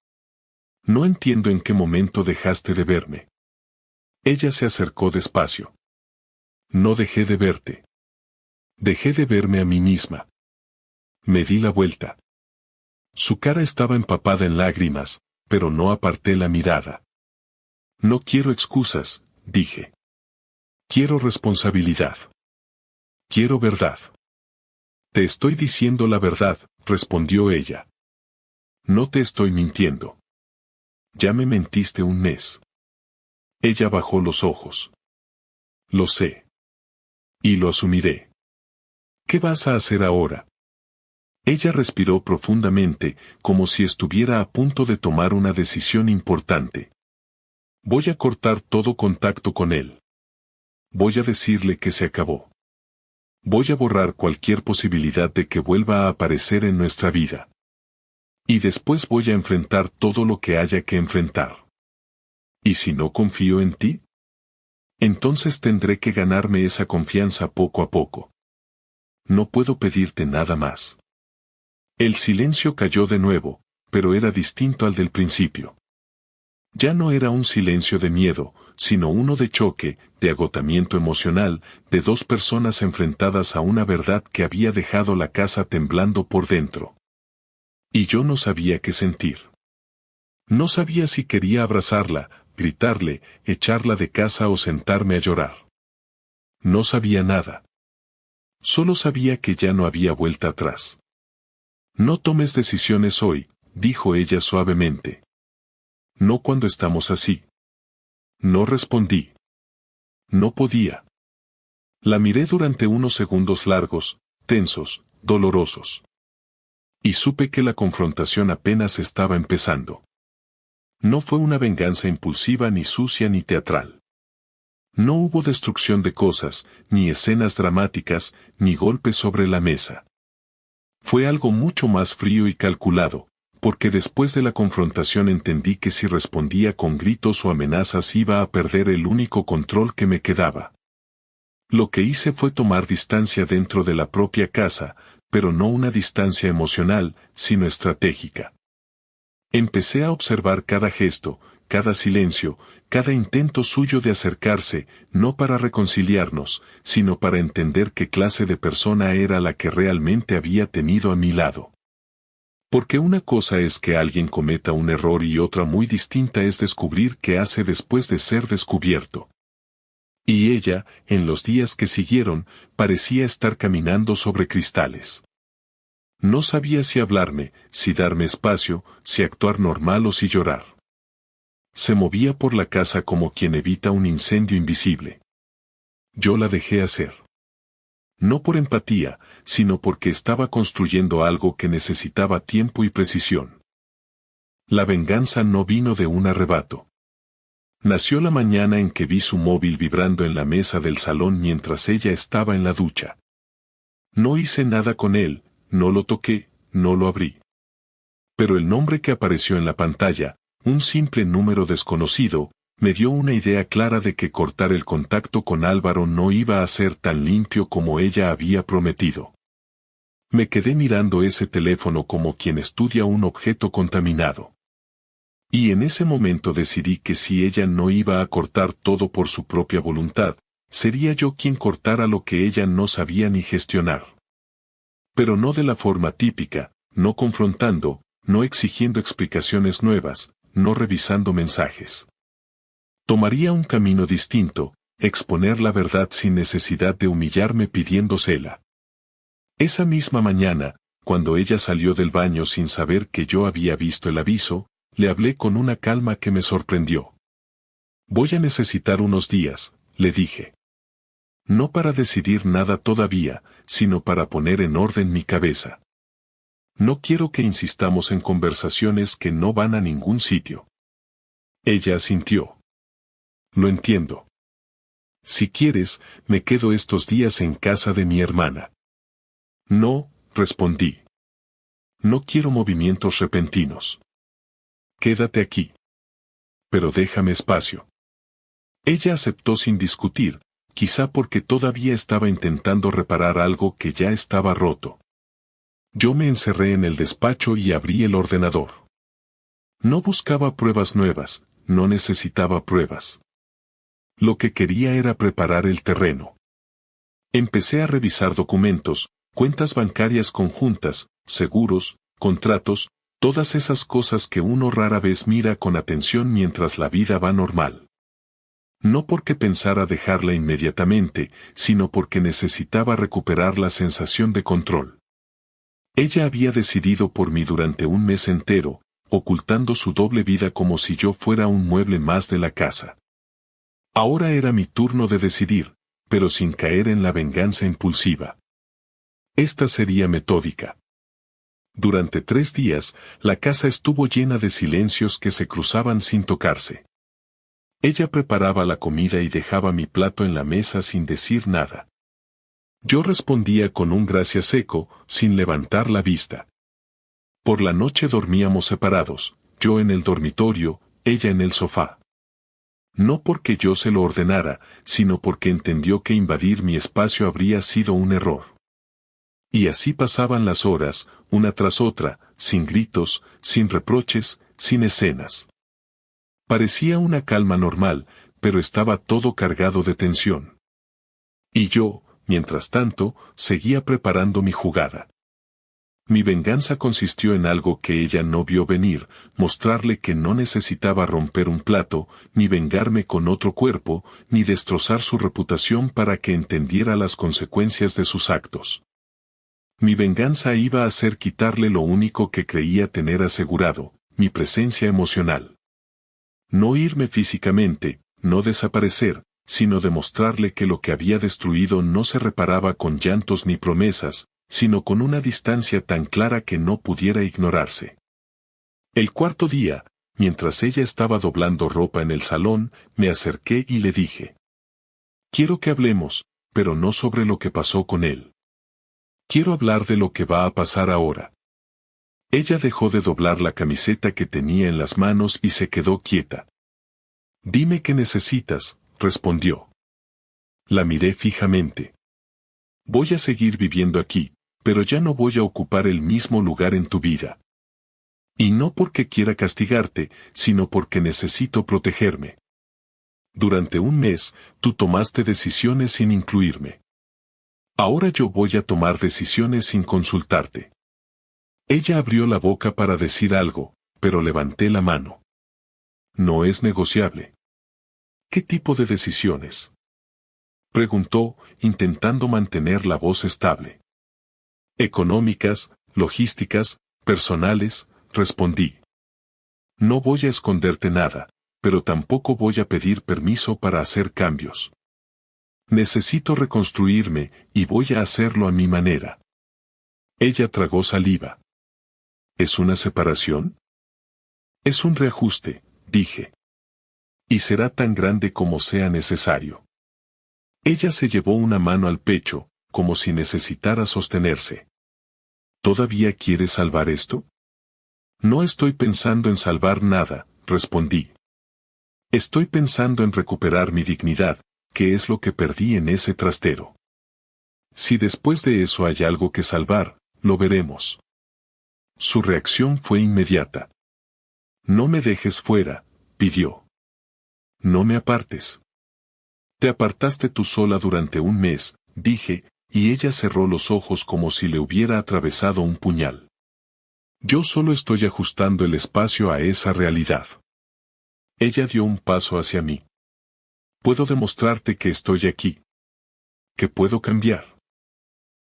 S1: No entiendo en qué momento dejaste de verme. Ella se acercó despacio. No dejé de verte. Dejé de verme a mí misma. Me di la vuelta. Su cara estaba empapada en lágrimas, pero no aparté la mirada. No quiero excusas, dije. Quiero responsabilidad. Quiero verdad. Te estoy diciendo la verdad, respondió ella. No te estoy mintiendo. Ya me mentiste un mes. Ella bajó los ojos. Lo sé. Y lo asumiré. ¿Qué vas a hacer ahora? Ella respiró profundamente, como si estuviera a punto de tomar una decisión importante. Voy a cortar todo contacto con él. Voy a decirle que se acabó. Voy a borrar cualquier posibilidad de que vuelva a aparecer en nuestra vida. Y después voy a enfrentar todo lo que haya que enfrentar. ¿Y si no confío en ti? Entonces tendré que ganarme esa confianza poco a poco. No puedo pedirte nada más. El silencio cayó de nuevo, pero era distinto al del principio. Ya no era un silencio de miedo, sino uno de choque, de agotamiento emocional, de dos personas enfrentadas a una verdad que había dejado la casa temblando por dentro. Y yo no sabía qué sentir. No sabía si quería abrazarla, gritarle, echarla de casa o sentarme a llorar. No sabía nada. Solo sabía que ya no había vuelta atrás. No tomes decisiones hoy, dijo ella suavemente. No cuando estamos así. No respondí. No podía. La miré durante unos segundos largos, tensos, dolorosos. Y supe que la confrontación apenas estaba empezando. No fue una venganza impulsiva ni sucia ni teatral. No hubo destrucción de cosas, ni escenas dramáticas, ni golpes sobre la mesa. Fue algo mucho más frío y calculado, porque después de la confrontación entendí que si respondía con gritos o amenazas iba a perder el único control que me quedaba. Lo que hice fue tomar distancia dentro de la propia casa, pero no una distancia emocional, sino estratégica. Empecé a observar cada gesto, cada silencio, cada intento suyo de acercarse, no para reconciliarnos, sino para entender qué clase de persona era la que realmente había tenido a mi lado. Porque una cosa es que alguien cometa un error y otra muy distinta es descubrir qué hace después de ser descubierto. Y ella, en los días que siguieron, parecía estar caminando sobre cristales. No sabía si hablarme, si darme espacio, si actuar normal o si llorar. Se movía por la casa como quien evita un incendio invisible. Yo la dejé hacer. No por empatía, sino porque estaba construyendo algo que necesitaba tiempo y precisión. La venganza no vino de un arrebato. Nació la mañana en que vi su móvil vibrando en la mesa del salón mientras ella estaba en la ducha. No hice nada con él, no lo toqué, no lo abrí. Pero el nombre que apareció en la pantalla, un simple número desconocido, me dio una idea clara de que cortar el contacto con Álvaro no iba a ser tan limpio como ella había prometido. Me quedé mirando ese teléfono como quien estudia un objeto contaminado. Y en ese momento decidí que si ella no iba a cortar todo por su propia voluntad, sería yo quien cortara lo que ella no sabía ni gestionar. Pero no de la forma típica, no confrontando, no exigiendo explicaciones nuevas, no revisando mensajes. Tomaría un camino distinto, exponer la verdad sin necesidad de humillarme pidiéndosela. Esa misma mañana, cuando ella salió del baño sin saber que yo había visto el aviso, le hablé con una calma que me sorprendió. Voy a necesitar unos días, le dije. No para decidir nada todavía, sino para poner en orden mi cabeza. No quiero que insistamos en conversaciones que no van a ningún sitio. Ella asintió. Lo entiendo. Si quieres, me quedo estos días en casa de mi hermana. No, respondí. No quiero movimientos repentinos. Quédate aquí. Pero déjame espacio. Ella aceptó sin discutir, quizá porque todavía estaba intentando reparar algo que ya estaba roto. Yo me encerré en el despacho y abrí el ordenador. No buscaba pruebas nuevas, no necesitaba pruebas. Lo que quería era preparar el terreno. Empecé a revisar documentos, cuentas bancarias conjuntas, seguros, contratos, todas esas cosas que uno rara vez mira con atención mientras la vida va normal. No porque pensara dejarla inmediatamente, sino porque necesitaba recuperar la sensación de control. Ella había decidido por mí durante un mes entero, ocultando su doble vida como si yo fuera un mueble más de la casa. Ahora era mi turno de decidir, pero sin caer en la venganza impulsiva. Esta sería metódica. Durante 3 días, la casa estuvo llena de silencios que se cruzaban sin tocarse. Ella preparaba la comida y dejaba mi plato en la mesa sin decir nada. Yo respondía con un gracias seco, sin levantar la vista. Por la noche dormíamos separados, yo en el dormitorio, ella en el sofá. No porque yo se lo ordenara, sino porque entendió que invadir mi espacio habría sido un error. Y así pasaban las horas, una tras otra, sin gritos, sin reproches, sin escenas. Parecía una calma normal, pero estaba todo cargado de tensión. Y yo, mientras tanto, seguía preparando mi jugada. Mi venganza consistió en algo que ella no vio venir, mostrarle que no necesitaba romper un plato, ni vengarme con otro cuerpo, ni destrozar su reputación para que entendiera las consecuencias de sus actos. Mi venganza iba a ser quitarle lo único que creía tener asegurado, mi presencia emocional. No irme físicamente, no desaparecer, sino demostrarle que lo que había destruido no se reparaba con llantos ni promesas, sino con una distancia tan clara que no pudiera ignorarse. El cuarto día, mientras ella estaba doblando ropa en el salón, me acerqué y le dije: quiero que hablemos, pero no sobre lo que pasó con él. Quiero hablar de lo que va a pasar ahora. Ella dejó de doblar la camiseta que tenía en las manos y se quedó quieta. Dime qué necesitas, respondió. La miré fijamente. Voy a seguir viviendo aquí, pero ya no voy a ocupar el mismo lugar en tu vida. Y no porque quiera castigarte, sino porque necesito protegerme. Durante un mes, tú tomaste decisiones sin incluirme. Ahora yo voy a tomar decisiones sin consultarte. Ella abrió la boca para decir algo, pero levanté la mano. No es negociable. ¿Qué tipo de decisiones?, preguntó, intentando mantener la voz estable. Económicas, logísticas, personales, respondí. No voy a esconderte nada, pero tampoco voy a pedir permiso para hacer cambios. Necesito reconstruirme, y voy a hacerlo a mi manera. Ella tragó saliva. ¿Es una separación? Es un reajuste, dije. Y será tan grande como sea necesario. Ella se llevó una mano al pecho, como si necesitara sostenerse. ¿Todavía quieres salvar esto? No estoy pensando en salvar nada, respondí. Estoy pensando en recuperar mi dignidad, que es lo que perdí en ese trastero. Si después de eso hay algo que salvar, lo veremos. Su reacción fue inmediata. No me dejes fuera, pidió. No me apartes. Te apartaste tú sola durante un mes, dije, y ella cerró los ojos como si le hubiera atravesado un puñal. Yo solo estoy ajustando el espacio a esa realidad. Ella dio un paso hacia mí. Puedo demostrarte que estoy aquí. Que puedo cambiar.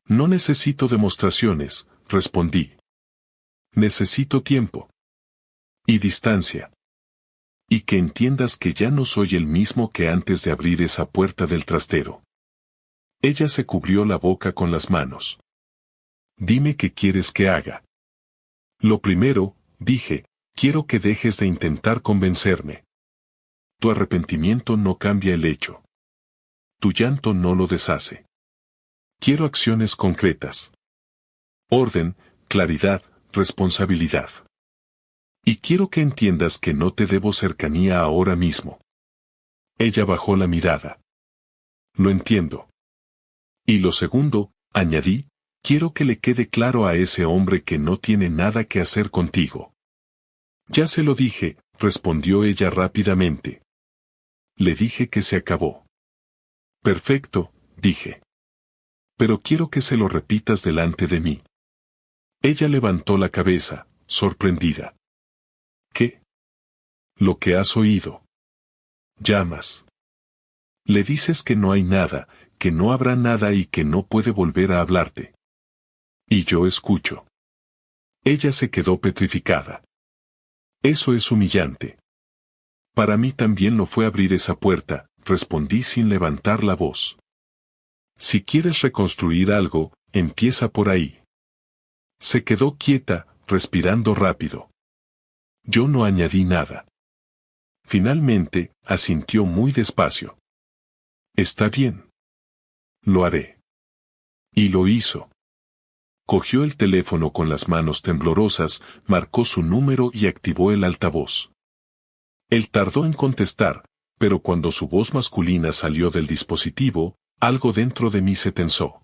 S1: No necesito demostraciones, respondí. Necesito tiempo. Y distancia. Y que entiendas que ya no soy el mismo que antes de abrir esa puerta del trastero. Ella se cubrió la boca con las manos. Dime qué quieres que haga. Lo primero, dije, quiero que dejes de intentar convencerme. Tu arrepentimiento no cambia el hecho. Tu llanto no lo deshace. Quiero acciones concretas. Orden, claridad, responsabilidad. Y quiero que entiendas que no te debo cercanía ahora mismo. Ella bajó la mirada. Lo entiendo. Y lo segundo, añadí, quiero que le quede claro a ese hombre que no tiene nada que hacer contigo. Ya se lo dije, respondió ella rápidamente. Le dije que se acabó. Perfecto, dije. Pero quiero que se lo repitas delante de mí. Ella levantó la cabeza, sorprendida. ¿Qué? Lo que has oído. Llamas. Le dices que no hay nada, que no habrá nada y que no puede volver a hablarte. Y yo escucho. Ella se quedó petrificada. Eso es humillante. Para mí también lo fue abrir esa puerta, respondí sin levantar la voz. Si quieres reconstruir algo, empieza por ahí. Se quedó quieta, respirando rápido. Yo no añadí nada. Finalmente, asintió muy despacio. Está bien. Lo haré. Y lo hizo. Cogió el teléfono con las manos temblorosas, marcó su número y activó el altavoz. Él tardó en contestar, pero cuando su voz masculina salió del dispositivo, algo dentro de mí se tensó.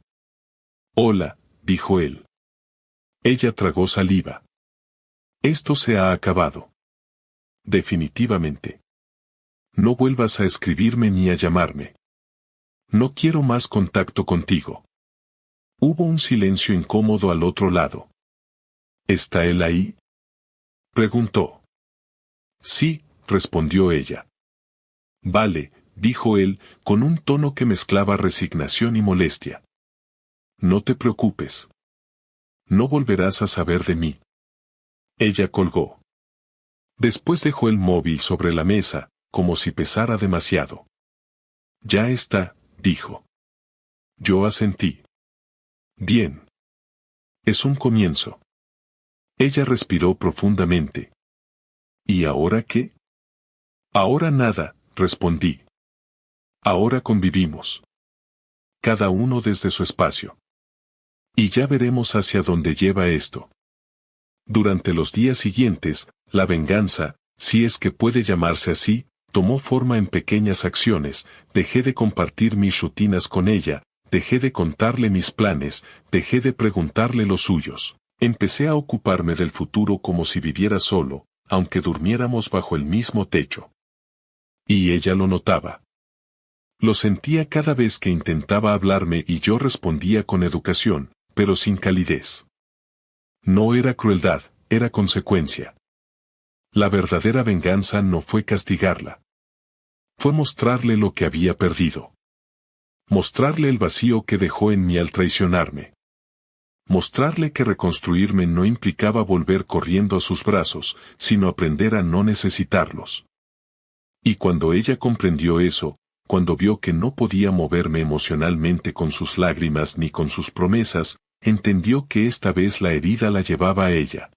S1: Hola, dijo él. Ella tragó saliva. Esto se ha acabado. Definitivamente. No vuelvas a escribirme ni a llamarme. No quiero más contacto contigo. Hubo un silencio incómodo al otro lado. ¿Está él ahí? Preguntó. Sí, respondió ella. Vale, dijo él, con un tono que mezclaba resignación y molestia. No te preocupes. No volverás a saber de mí. Ella colgó. Después dejó el móvil sobre la mesa, como si pesara demasiado. Ya está, dijo. Yo asentí. Bien. Es un comienzo. Ella respiró profundamente. ¿Y ahora qué? Ahora nada, respondí. Ahora convivimos. Cada uno desde su espacio. Y ya veremos hacia dónde lleva esto. Durante los días siguientes, la venganza, si es que puede llamarse así, tomó forma en pequeñas acciones. Dejé de compartir mis rutinas con ella, dejé de contarle mis planes, dejé de preguntarle los suyos. Empecé a ocuparme del futuro como si viviera solo, aunque durmiéramos bajo el mismo techo. Y ella lo notaba. Lo sentía cada vez que intentaba hablarme y yo respondía con educación, pero sin calidez. No era crueldad, era consecuencia. La verdadera venganza no fue castigarla. Fue mostrarle lo que había perdido. Mostrarle el vacío que dejó en mí al traicionarme. Mostrarle que reconstruirme no implicaba volver corriendo a sus brazos, sino aprender a no necesitarlos. Y cuando ella comprendió eso, cuando vio que no podía moverme emocionalmente con sus lágrimas ni con sus promesas, entendió que esta vez la herida la llevaba a ella.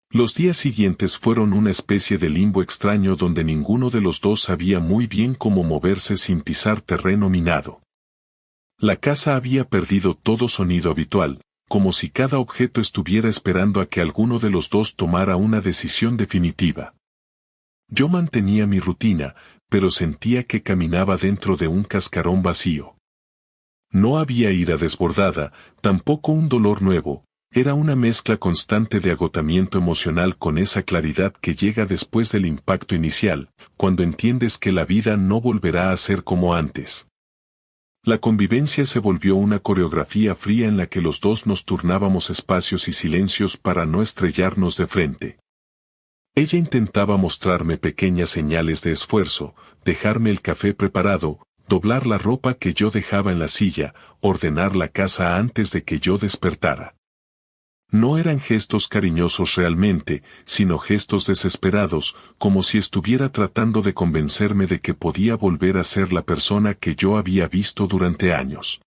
S1: Los días siguientes fueron una especie de limbo extraño donde ninguno de los dos sabía muy bien cómo moverse sin pisar terreno minado. La casa había perdido todo sonido habitual, como si cada objeto estuviera esperando a que alguno de los dos tomara una decisión definitiva. Yo mantenía mi rutina, pero sentía que caminaba dentro de un cascarón vacío. No había ira desbordada, tampoco un dolor nuevo, era una mezcla constante de agotamiento emocional con esa claridad que llega después del impacto inicial, cuando entiendes que la vida no volverá a ser como antes. La convivencia se volvió una coreografía fría en la que los dos nos turnábamos espacios y silencios para no estrellarnos de frente. Ella intentaba mostrarme pequeñas señales de esfuerzo, dejarme el café preparado, doblar la ropa que yo dejaba en la silla, ordenar la casa antes de que yo despertara. No eran gestos cariñosos realmente, sino gestos desesperados, como si estuviera tratando de convencerme de que podía volver a ser la persona que yo había visto durante años.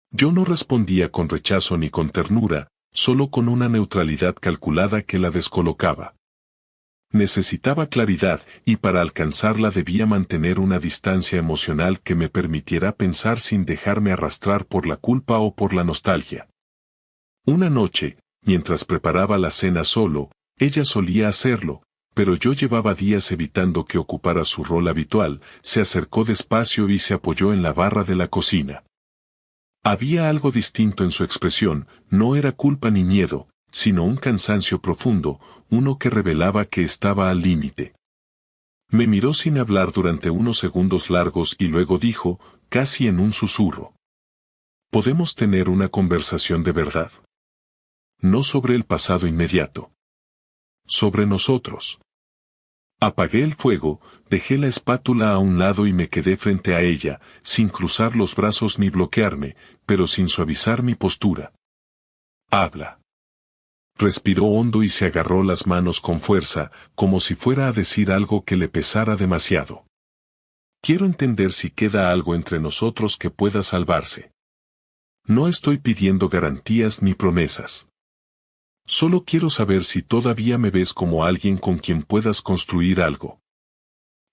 S1: Yo no respondía con rechazo ni con ternura, solo con una neutralidad calculada que la descolocaba. Necesitaba claridad, y para alcanzarla debía mantener una distancia emocional que me permitiera pensar sin dejarme arrastrar por la culpa o por la nostalgia. Una noche, mientras preparaba la cena solo, ella solía hacerlo, pero yo llevaba días evitando que ocupara su rol habitual. Se acercó despacio y se apoyó en la barra de la cocina. Había algo distinto en su expresión, no era culpa ni miedo, sino un cansancio profundo, uno que revelaba que estaba al límite. Me miró sin hablar durante unos segundos largos y luego dijo, casi en un susurro: ¿podemos tener una conversación de verdad? No sobre el pasado inmediato. Sobre nosotros. Apagué el fuego, dejé la espátula a un lado y me quedé frente a ella, sin cruzar los brazos ni bloquearme, pero sin suavizar mi postura. Habla. Respiró hondo y se agarró las manos con fuerza, como si fuera a decir algo que le pesara demasiado. Quiero entender si queda algo entre nosotros que pueda salvarse. No estoy pidiendo garantías ni promesas. Solo quiero saber si todavía me ves como alguien con quien puedas construir algo.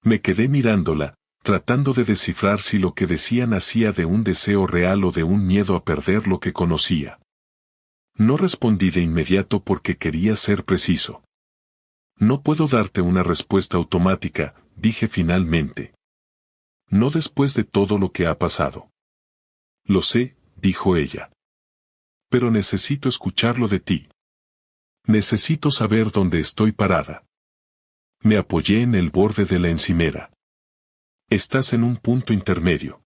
S1: Me quedé mirándola, tratando de descifrar si lo que decía nacía de un deseo real o de un miedo a perder lo que conocía. No respondí de inmediato porque quería ser preciso. No puedo darte una respuesta automática, dije finalmente. No después de todo lo que ha pasado. Lo sé, dijo ella. Pero necesito escucharlo de ti. Necesito saber dónde estoy parada. Me apoyé en el borde de la encimera. Estás en un punto intermedio.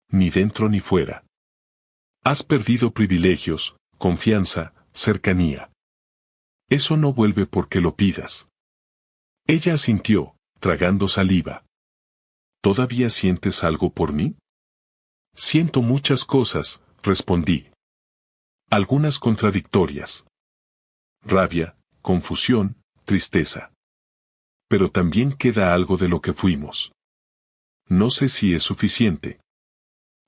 S1: Ni dentro ni fuera. Has perdido privilegios, confianza, cercanía. Eso no vuelve porque lo pidas. Ella asintió, tragando saliva. ¿Todavía sientes algo por mí? Siento muchas cosas, respondí. Algunas contradictorias. Rabia, confusión, tristeza. Pero también queda algo de lo que fuimos. No sé si es suficiente.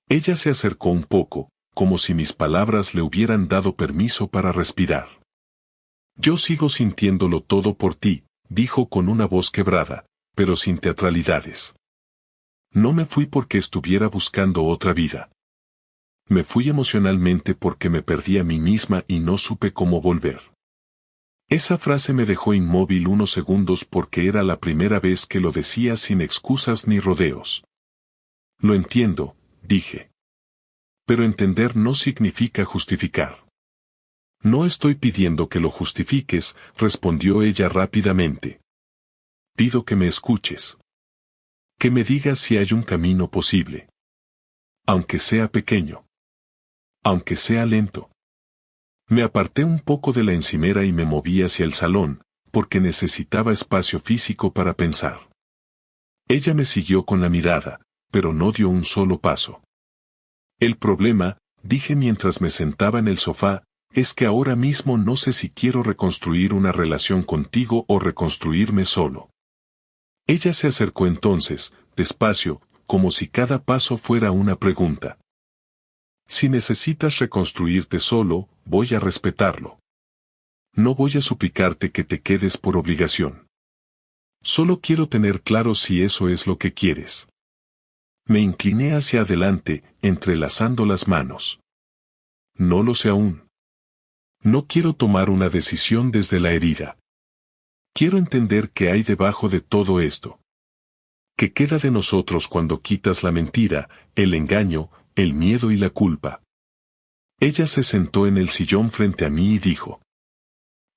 S1: Ella se acercó un poco, como si mis palabras le hubieran dado permiso para respirar. Yo sigo sintiéndolo todo por ti, dijo con una voz quebrada, pero sin teatralidades. No me fui porque estuviera buscando otra vida. Me fui emocionalmente porque me perdí a mí misma y no supe cómo volver. Esa frase me dejó inmóvil unos segundos porque era la primera vez que lo decía sin excusas ni rodeos. Lo entiendo, dije. Pero entender no significa justificar. No estoy pidiendo que lo justifiques, respondió ella rápidamente. Pido que me escuches. Que me digas si hay un camino posible. Aunque sea pequeño. Aunque sea lento. Me aparté un poco de la encimera y me moví hacia el salón, porque necesitaba espacio físico para pensar. Ella me siguió con la mirada, pero no dio un solo paso. El problema, dije mientras me sentaba en el sofá, es que ahora mismo no sé si quiero reconstruir una relación contigo o reconstruirme solo. Ella se acercó entonces, despacio, como si cada paso fuera una pregunta. Si necesitas reconstruirte solo, voy a respetarlo. No voy a suplicarte que te quedes por obligación. Solo quiero tener claro si eso es lo que quieres. Me incliné hacia adelante, entrelazando las manos. No lo sé aún. No quiero tomar una decisión desde la herida. Quiero entender qué hay debajo de todo esto. ¿Qué queda de nosotros cuando quitas la mentira, el engaño, el miedo y la culpa? Ella se sentó en el sillón frente a mí y dijo: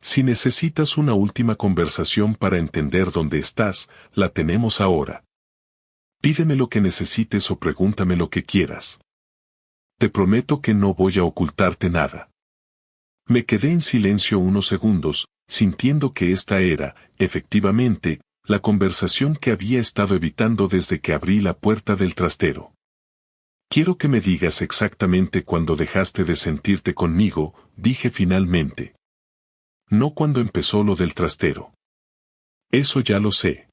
S1: si necesitas una última conversación para entender dónde estás, la tenemos ahora. Pídeme lo que necesites o pregúntame lo que quieras. Te prometo que no voy a ocultarte nada. Me quedé en silencio unos segundos, sintiendo que esta era, efectivamente, la conversación que había estado evitando desde que abrí la puerta del trastero. Quiero que me digas exactamente cuándo dejaste de sentirte conmigo, dije finalmente. No cuando empezó lo del trastero. Eso ya lo sé.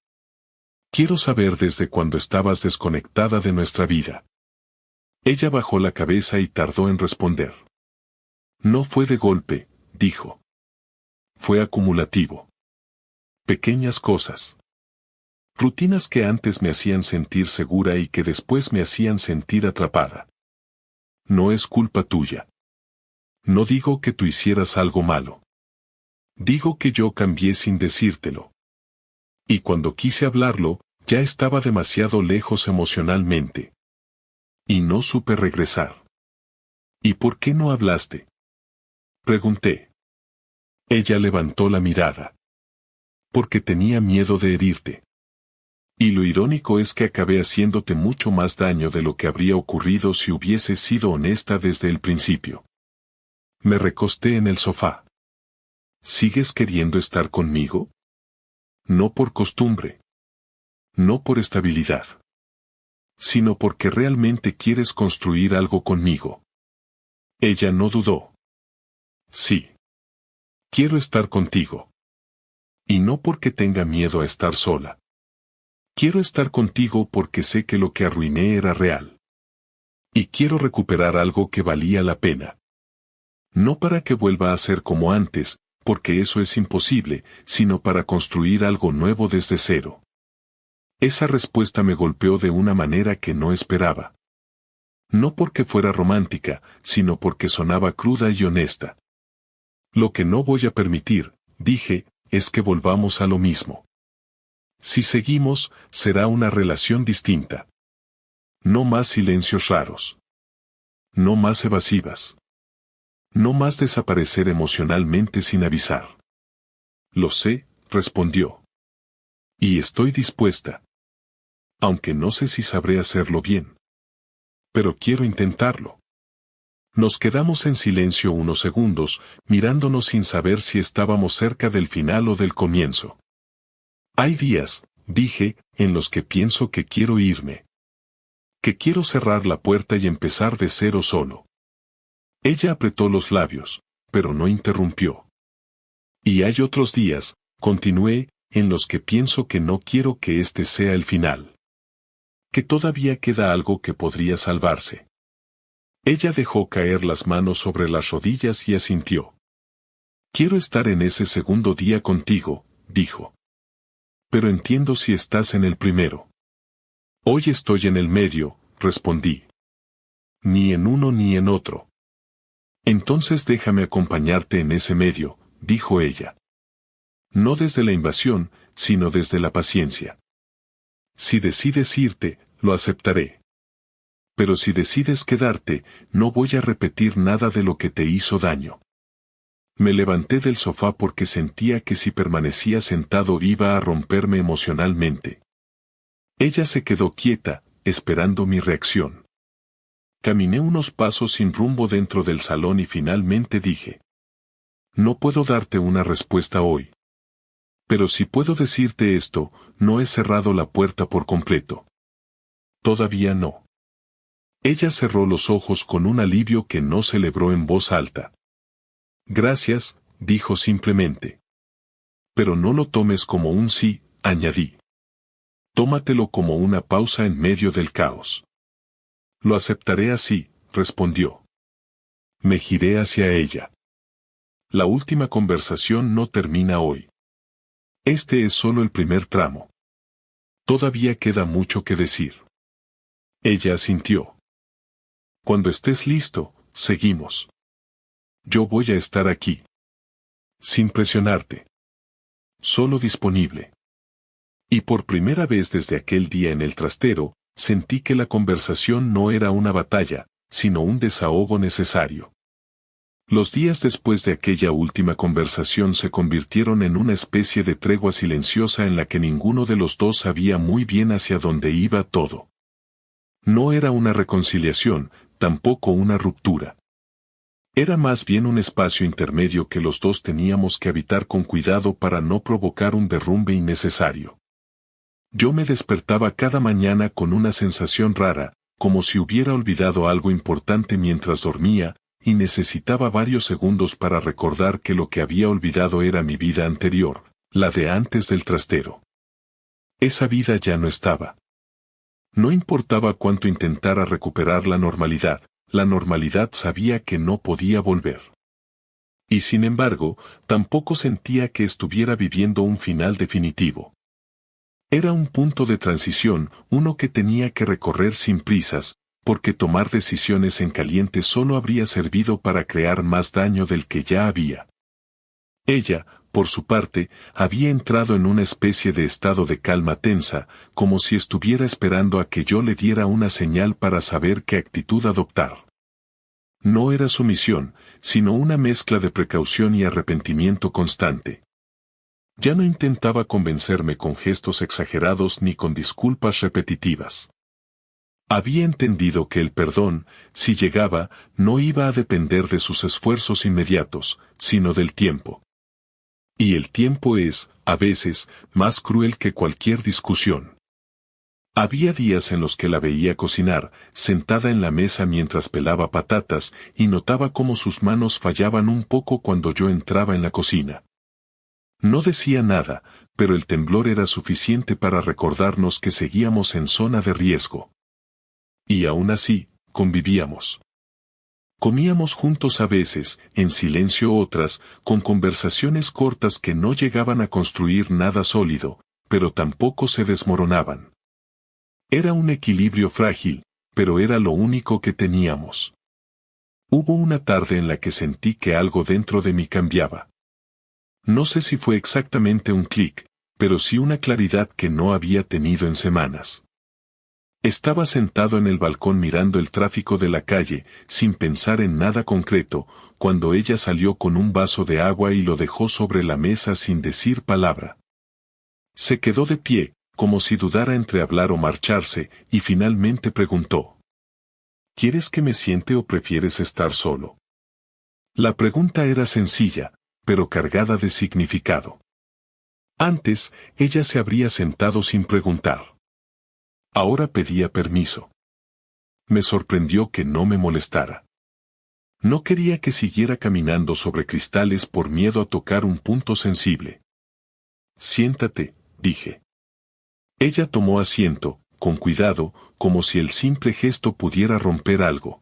S1: Quiero saber desde cuándo estabas desconectada de nuestra vida. Ella bajó la cabeza y tardó en responder. No fue de golpe, dijo. Fue acumulativo. Pequeñas cosas. Rutinas que antes me hacían sentir segura y que después me hacían sentir atrapada. No es culpa tuya. No digo que tú hicieras algo malo. Digo que yo cambié sin decírtelo. Y cuando quise hablarlo, ya estaba demasiado lejos emocionalmente. Y no supe regresar. ¿Y por qué no hablaste?, pregunté. Ella levantó la mirada. Porque tenía miedo de herirte. Y lo irónico es que acabé haciéndote mucho más daño de lo que habría ocurrido si hubieses sido honesta desde el principio. Me recosté en el sofá. ¿Sigues queriendo estar conmigo? No por costumbre. No por estabilidad. Sino porque realmente quieres construir algo conmigo. Ella no dudó. Sí. Quiero estar contigo. Y no porque tenga miedo a estar sola. Quiero estar contigo porque sé que lo que arruiné era real. Y quiero recuperar algo que valía la pena. No para que vuelva a ser como antes, porque eso es imposible, sino para construir algo nuevo desde cero. Esa respuesta me golpeó de una manera que no esperaba. No porque fuera romántica, sino porque sonaba cruda y honesta. Lo que no voy a permitir, dije, es que volvamos a lo mismo. Si seguimos, será una relación distinta. No más silencios raros. No más evasivas. No más desaparecer emocionalmente sin avisar. Lo sé, respondió. Y estoy dispuesta. Aunque no sé si sabré hacerlo bien. Pero quiero intentarlo. Nos quedamos en silencio unos segundos, mirándonos sin saber si estábamos cerca del final o del comienzo. Hay días, dije, en los que pienso que quiero irme. Que quiero cerrar la puerta y empezar de cero solo. Ella apretó los labios, pero no interrumpió. Y hay otros días, continué, en los que pienso que no quiero que este sea el final. Que todavía queda algo que podría salvarse. Ella dejó caer las manos sobre las rodillas y asintió. Quiero estar en ese segundo día contigo, dijo. Pero entiendo si estás en el primero. Hoy estoy en el medio, respondí. Ni en uno ni en otro. Entonces déjame acompañarte en ese medio, dijo ella. No desde la invasión, sino desde la paciencia. Si decides irte, lo aceptaré. Pero si decides quedarte, no voy a repetir nada de lo que te hizo daño. Me levanté del sofá porque sentía que si permanecía sentado iba a romperme emocionalmente. Ella se quedó quieta, esperando mi reacción. Caminé unos pasos sin rumbo dentro del salón y finalmente dije. No puedo darte una respuesta hoy. Pero si puedo decirte esto, no he cerrado la puerta por completo. Todavía no. Ella cerró los ojos con un alivio que no celebró en voz alta. Gracias, dijo simplemente. Pero no lo tomes como un sí, añadí. Tómatelo como una pausa en medio del caos. Lo aceptaré así, respondió. Me giré hacia ella. La última conversación no termina hoy. Este es solo el primer tramo. Todavía queda mucho que decir. Ella asintió. Cuando estés listo, seguimos. Yo voy a estar aquí. Sin presionarte. Solo disponible. Y por primera vez desde aquel día en el trastero, sentí que la conversación no era una batalla, sino un desahogo necesario. Los días después de aquella última conversación se convirtieron en una especie de tregua silenciosa en la que ninguno de los dos sabía muy bien hacia dónde iba todo. No era una reconciliación, tampoco una ruptura. Era más bien un espacio intermedio que los dos teníamos que habitar con cuidado para no provocar un derrumbe innecesario. Yo me despertaba cada mañana con una sensación rara, como si hubiera olvidado algo importante mientras dormía, y necesitaba varios segundos para recordar que lo que había olvidado era mi vida anterior, la de antes del trastero. Esa vida ya no estaba. No importaba cuánto intentara recuperar la normalidad sabía que no podía volver. Y sin embargo, tampoco sentía que estuviera viviendo un final definitivo. Era un punto de transición, uno que tenía que recorrer sin prisas, porque tomar decisiones en caliente solo habría servido para crear más daño del que ya había. Ella, por su parte, había entrado en una especie de estado de calma tensa, como si estuviera esperando a que yo le diera una señal para saber qué actitud adoptar. No era sumisión, sino una mezcla de precaución y arrepentimiento constante. Ya no intentaba convencerme con gestos exagerados ni con disculpas repetitivas. Había entendido que el perdón, si llegaba, no iba a depender de sus esfuerzos inmediatos, sino del tiempo. Y el tiempo es, a veces, más cruel que cualquier discusión. Había días en los que la veía cocinar, sentada en la mesa mientras pelaba patatas, y notaba cómo sus manos fallaban un poco cuando yo entraba en la cocina. No decía nada, pero el temblor era suficiente para recordarnos que seguíamos en zona de riesgo. Y aún así, convivíamos. Comíamos juntos a veces, en silencio otras, con conversaciones cortas que no llegaban a construir nada sólido, pero tampoco se desmoronaban. Era un equilibrio frágil, pero era lo único que teníamos. Hubo una tarde en la que sentí que algo dentro de mí cambiaba. No sé si fue exactamente un clic, pero sí una claridad que no había tenido en semanas. Estaba sentado en el balcón mirando el tráfico de la calle, sin pensar en nada concreto, cuando ella salió con un vaso de agua y lo dejó sobre la mesa sin decir palabra. Se quedó de pie, como si dudara entre hablar o marcharse, y finalmente preguntó: ¿Quieres que me siente o prefieres estar solo? La pregunta era sencilla, pero cargada de significado. Antes, ella se habría sentado sin preguntar. Ahora pedía permiso. Me sorprendió que no me molestara. No quería que siguiera caminando sobre cristales por miedo a tocar un punto sensible. Siéntate, dije. Ella tomó asiento, con cuidado, como si el simple gesto pudiera romper algo.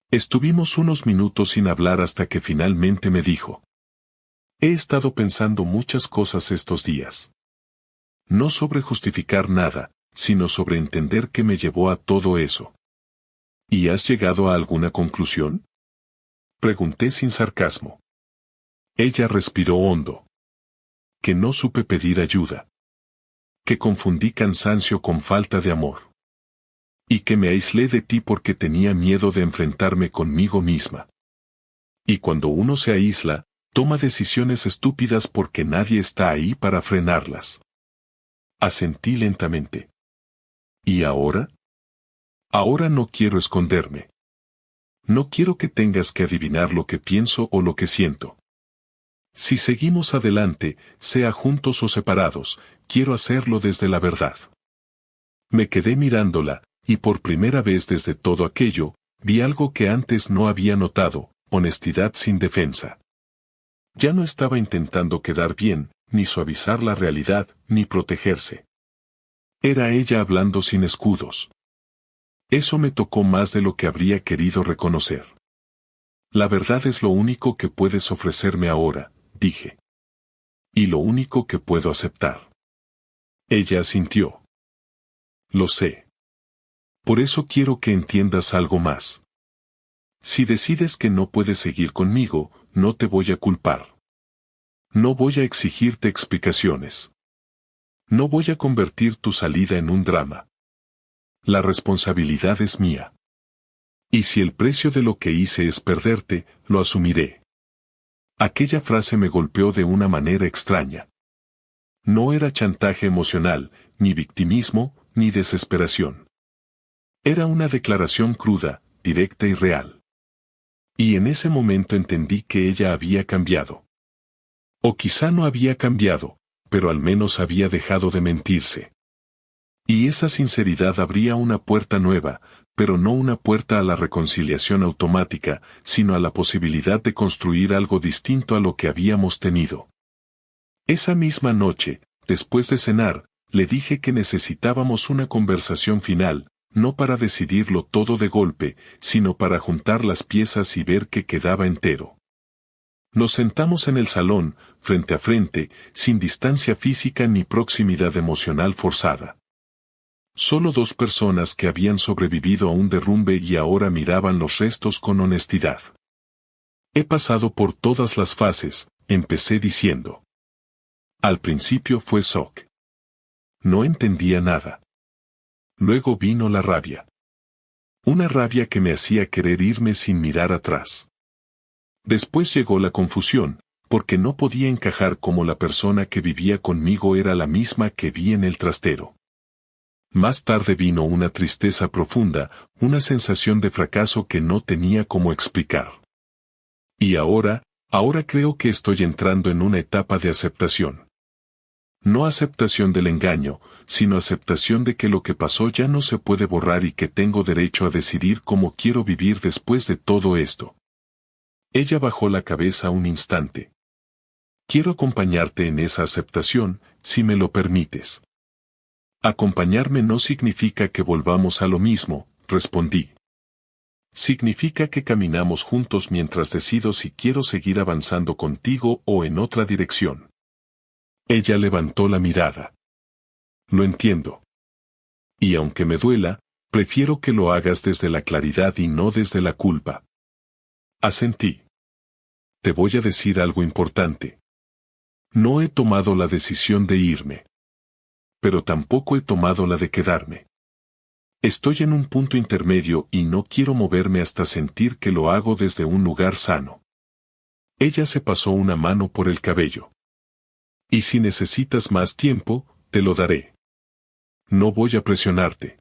S1: Estuvimos unos minutos sin hablar hasta que finalmente me dijo: He estado pensando muchas cosas estos días. No sobre justificar nada, sino sobre entender qué me llevó a todo eso. ¿Y has llegado a alguna conclusión? Pregunté sin sarcasmo. Ella respiró hondo. Que no supe pedir ayuda. Que confundí cansancio con falta de amor. Y que me aislé de ti porque tenía miedo de enfrentarme conmigo misma. Y cuando uno se aísla, toma decisiones estúpidas porque nadie está ahí para frenarlas. Asentí lentamente. ¿Y ahora? Ahora no quiero esconderme. No quiero que tengas que adivinar lo que pienso o lo que siento. Si seguimos adelante, sea juntos o separados, quiero hacerlo desde la verdad. Me quedé mirándola, y por primera vez desde todo aquello, vi algo que antes no había notado: honestidad sin defensa. Ya no estaba intentando quedar bien, ni suavizar la realidad, ni protegerse. Era ella hablando sin escudos. Eso me tocó más de lo que habría querido reconocer. La verdad es lo único que puedes ofrecerme ahora, dije. Y lo único que puedo aceptar. Ella asintió. Lo sé. Por eso quiero que entiendas algo más. Si decides que no puedes seguir conmigo, no te voy a culpar. No voy a exigirte explicaciones. No voy a convertir tu salida en un drama. La responsabilidad es mía. Y si el precio de lo que hice es perderte, lo asumiré. Aquella frase me golpeó de una manera extraña. No era chantaje emocional, ni victimismo, ni desesperación. Era una declaración cruda, directa y real. Y en ese momento entendí que ella había cambiado. O quizá no había cambiado, pero al menos había dejado de mentirse. Y esa sinceridad abría una puerta nueva, pero no una puerta a la reconciliación automática, sino a la posibilidad de construir algo distinto a lo que habíamos tenido. Esa misma noche, después de cenar, le dije que necesitábamos una conversación final, no para decidirlo todo de golpe, sino para juntar las piezas y ver qué quedaba entero. Nos sentamos en el salón, frente a frente, sin distancia física ni proximidad emocional forzada. Solo dos personas que habían sobrevivido a un derrumbe y ahora miraban los restos con honestidad. He pasado por todas las fases, empecé diciendo. Al principio fue shock. No entendía nada. Luego vino la rabia. Una rabia que me hacía querer irme sin mirar atrás. Después llegó la confusión, porque no podía encajar cómo la persona que vivía conmigo era la misma que vi en el trastero. Más tarde vino una tristeza profunda, una sensación de fracaso que no tenía cómo explicar. Y ahora creo que estoy entrando en una etapa de aceptación. No aceptación del engaño, sino aceptación de que lo que pasó ya no se puede borrar y que tengo derecho a decidir cómo quiero vivir después de todo esto. Ella bajó la cabeza un instante. Quiero acompañarte en esa aceptación, si me lo permites. Acompañarme no significa que volvamos a lo mismo, respondí. Significa que caminamos juntos mientras decido si quiero seguir avanzando contigo o en otra dirección. Ella levantó la mirada. Lo entiendo. Y aunque me duela, prefiero que lo hagas desde la claridad y no desde la culpa. Asentí. Te voy a decir algo importante. No he tomado la decisión de irme. Pero tampoco he tomado la de quedarme. Estoy en un punto intermedio y no quiero moverme hasta sentir que lo hago desde un lugar sano. Ella se pasó una mano por el cabello. Y si necesitas más tiempo, te lo daré. No voy a presionarte.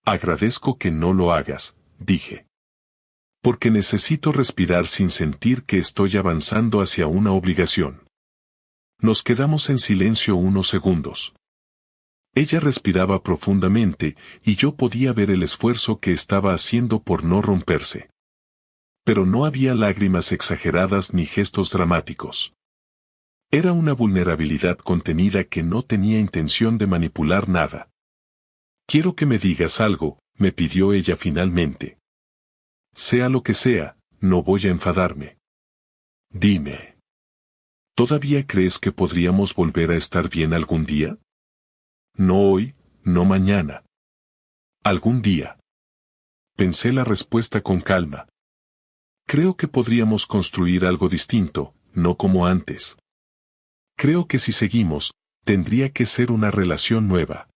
S1: Agradezco que no lo hagas, dije. Porque necesito respirar sin sentir que estoy avanzando hacia una obligación. Nos quedamos en silencio unos segundos. Ella respiraba profundamente, y yo podía ver el esfuerzo que estaba haciendo por no romperse. Pero no había lágrimas exageradas ni gestos dramáticos. Era una vulnerabilidad contenida que no tenía intención de manipular nada. Quiero que me digas algo, me pidió ella finalmente. Sea lo que sea, no voy a enfadarme. Dime. ¿Todavía crees que podríamos volver a estar bien algún día? No hoy, no mañana. Algún día. Pensé la respuesta con calma. Creo que podríamos construir algo distinto, no como antes. Creo que si seguimos, tendría que ser una relación nueva.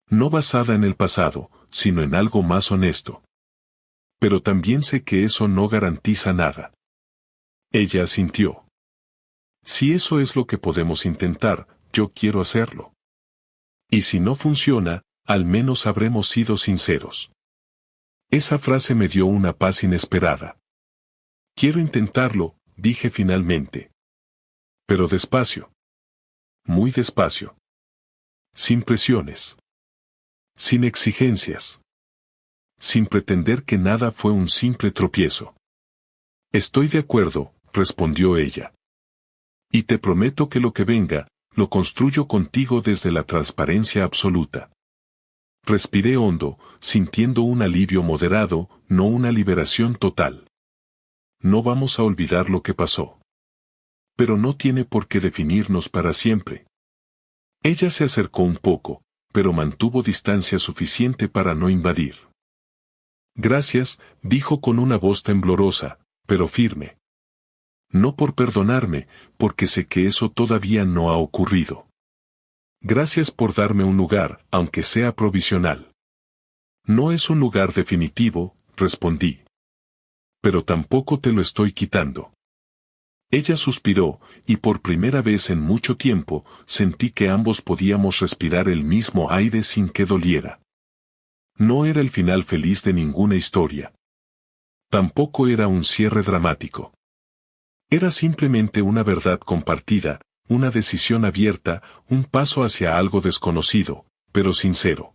S1: No basada en el pasado, sino en algo más honesto. Pero también sé que eso no garantiza nada. Ella asintió. Si eso es lo que podemos intentar, yo quiero hacerlo. Y si no funciona, al menos habremos sido sinceros. Esa frase me dio una paz inesperada. Quiero intentarlo, dije finalmente. Pero despacio. Muy despacio. Sin presiones. Sin exigencias. Sin pretender que nada fue un simple tropiezo. Estoy de acuerdo, respondió ella. Y te prometo que lo que venga, lo construyo contigo desde la transparencia absoluta. Respiré hondo, sintiendo un alivio moderado, no una liberación total. No vamos a olvidar lo que pasó. Pero no tiene por qué definirnos para siempre. Ella se acercó un poco, pero mantuvo distancia suficiente para no invadir. Gracias, dijo con una voz temblorosa, pero firme. No por perdonarme, porque sé que eso todavía no ha ocurrido. Gracias por darme un lugar, aunque sea provisional. No es un lugar definitivo, respondí. Pero tampoco te lo estoy quitando. Ella suspiró, y por primera vez en mucho tiempo, sentí que ambos podíamos respirar el mismo aire sin que doliera. No era el final feliz de ninguna historia. Tampoco era un cierre dramático. Era simplemente una verdad compartida, una decisión abierta, un paso hacia algo desconocido, pero sincero.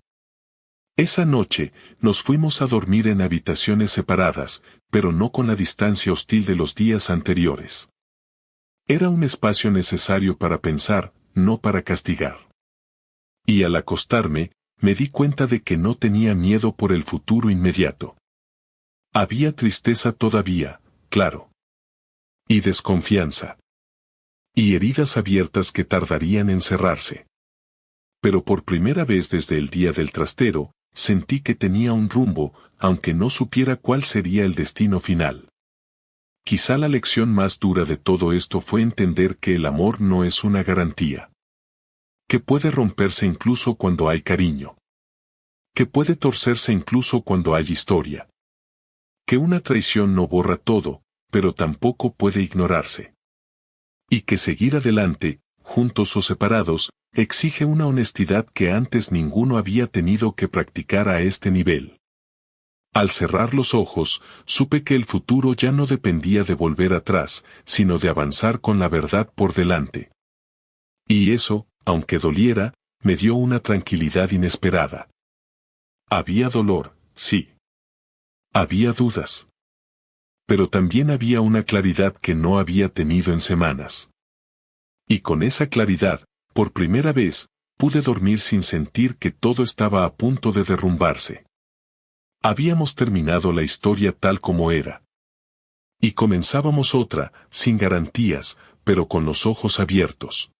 S1: Esa noche, nos fuimos a dormir en habitaciones separadas, pero no con la distancia hostil de los días anteriores. Era un espacio necesario para pensar, no para castigar. Y al acostarme, me di cuenta de que no tenía miedo por el futuro inmediato. Había tristeza todavía, claro. Y desconfianza. Y heridas abiertas que tardarían en cerrarse. Pero por primera vez desde el día del trastero, sentí que tenía un rumbo, aunque no supiera cuál sería el destino final. Quizá la lección más dura de todo esto fue entender que el amor no es una garantía. Que puede romperse incluso cuando hay cariño. Que puede torcerse incluso cuando hay historia. Que una traición no borra todo, pero tampoco puede ignorarse. Y que seguir adelante, juntos o separados, exige una honestidad que antes ninguno había tenido que practicar a este nivel. Al cerrar los ojos, supe que el futuro ya no dependía de volver atrás, sino de avanzar con la verdad por delante. Y eso, aunque doliera, me dio una tranquilidad inesperada. Había dolor, sí. Había dudas. Pero también había una claridad que no había tenido en semanas. Y con esa claridad, por primera vez, pude dormir sin sentir que todo estaba a punto de derrumbarse. Habíamos terminado la historia tal como era. Y comenzábamos otra, sin garantías, pero con los ojos abiertos.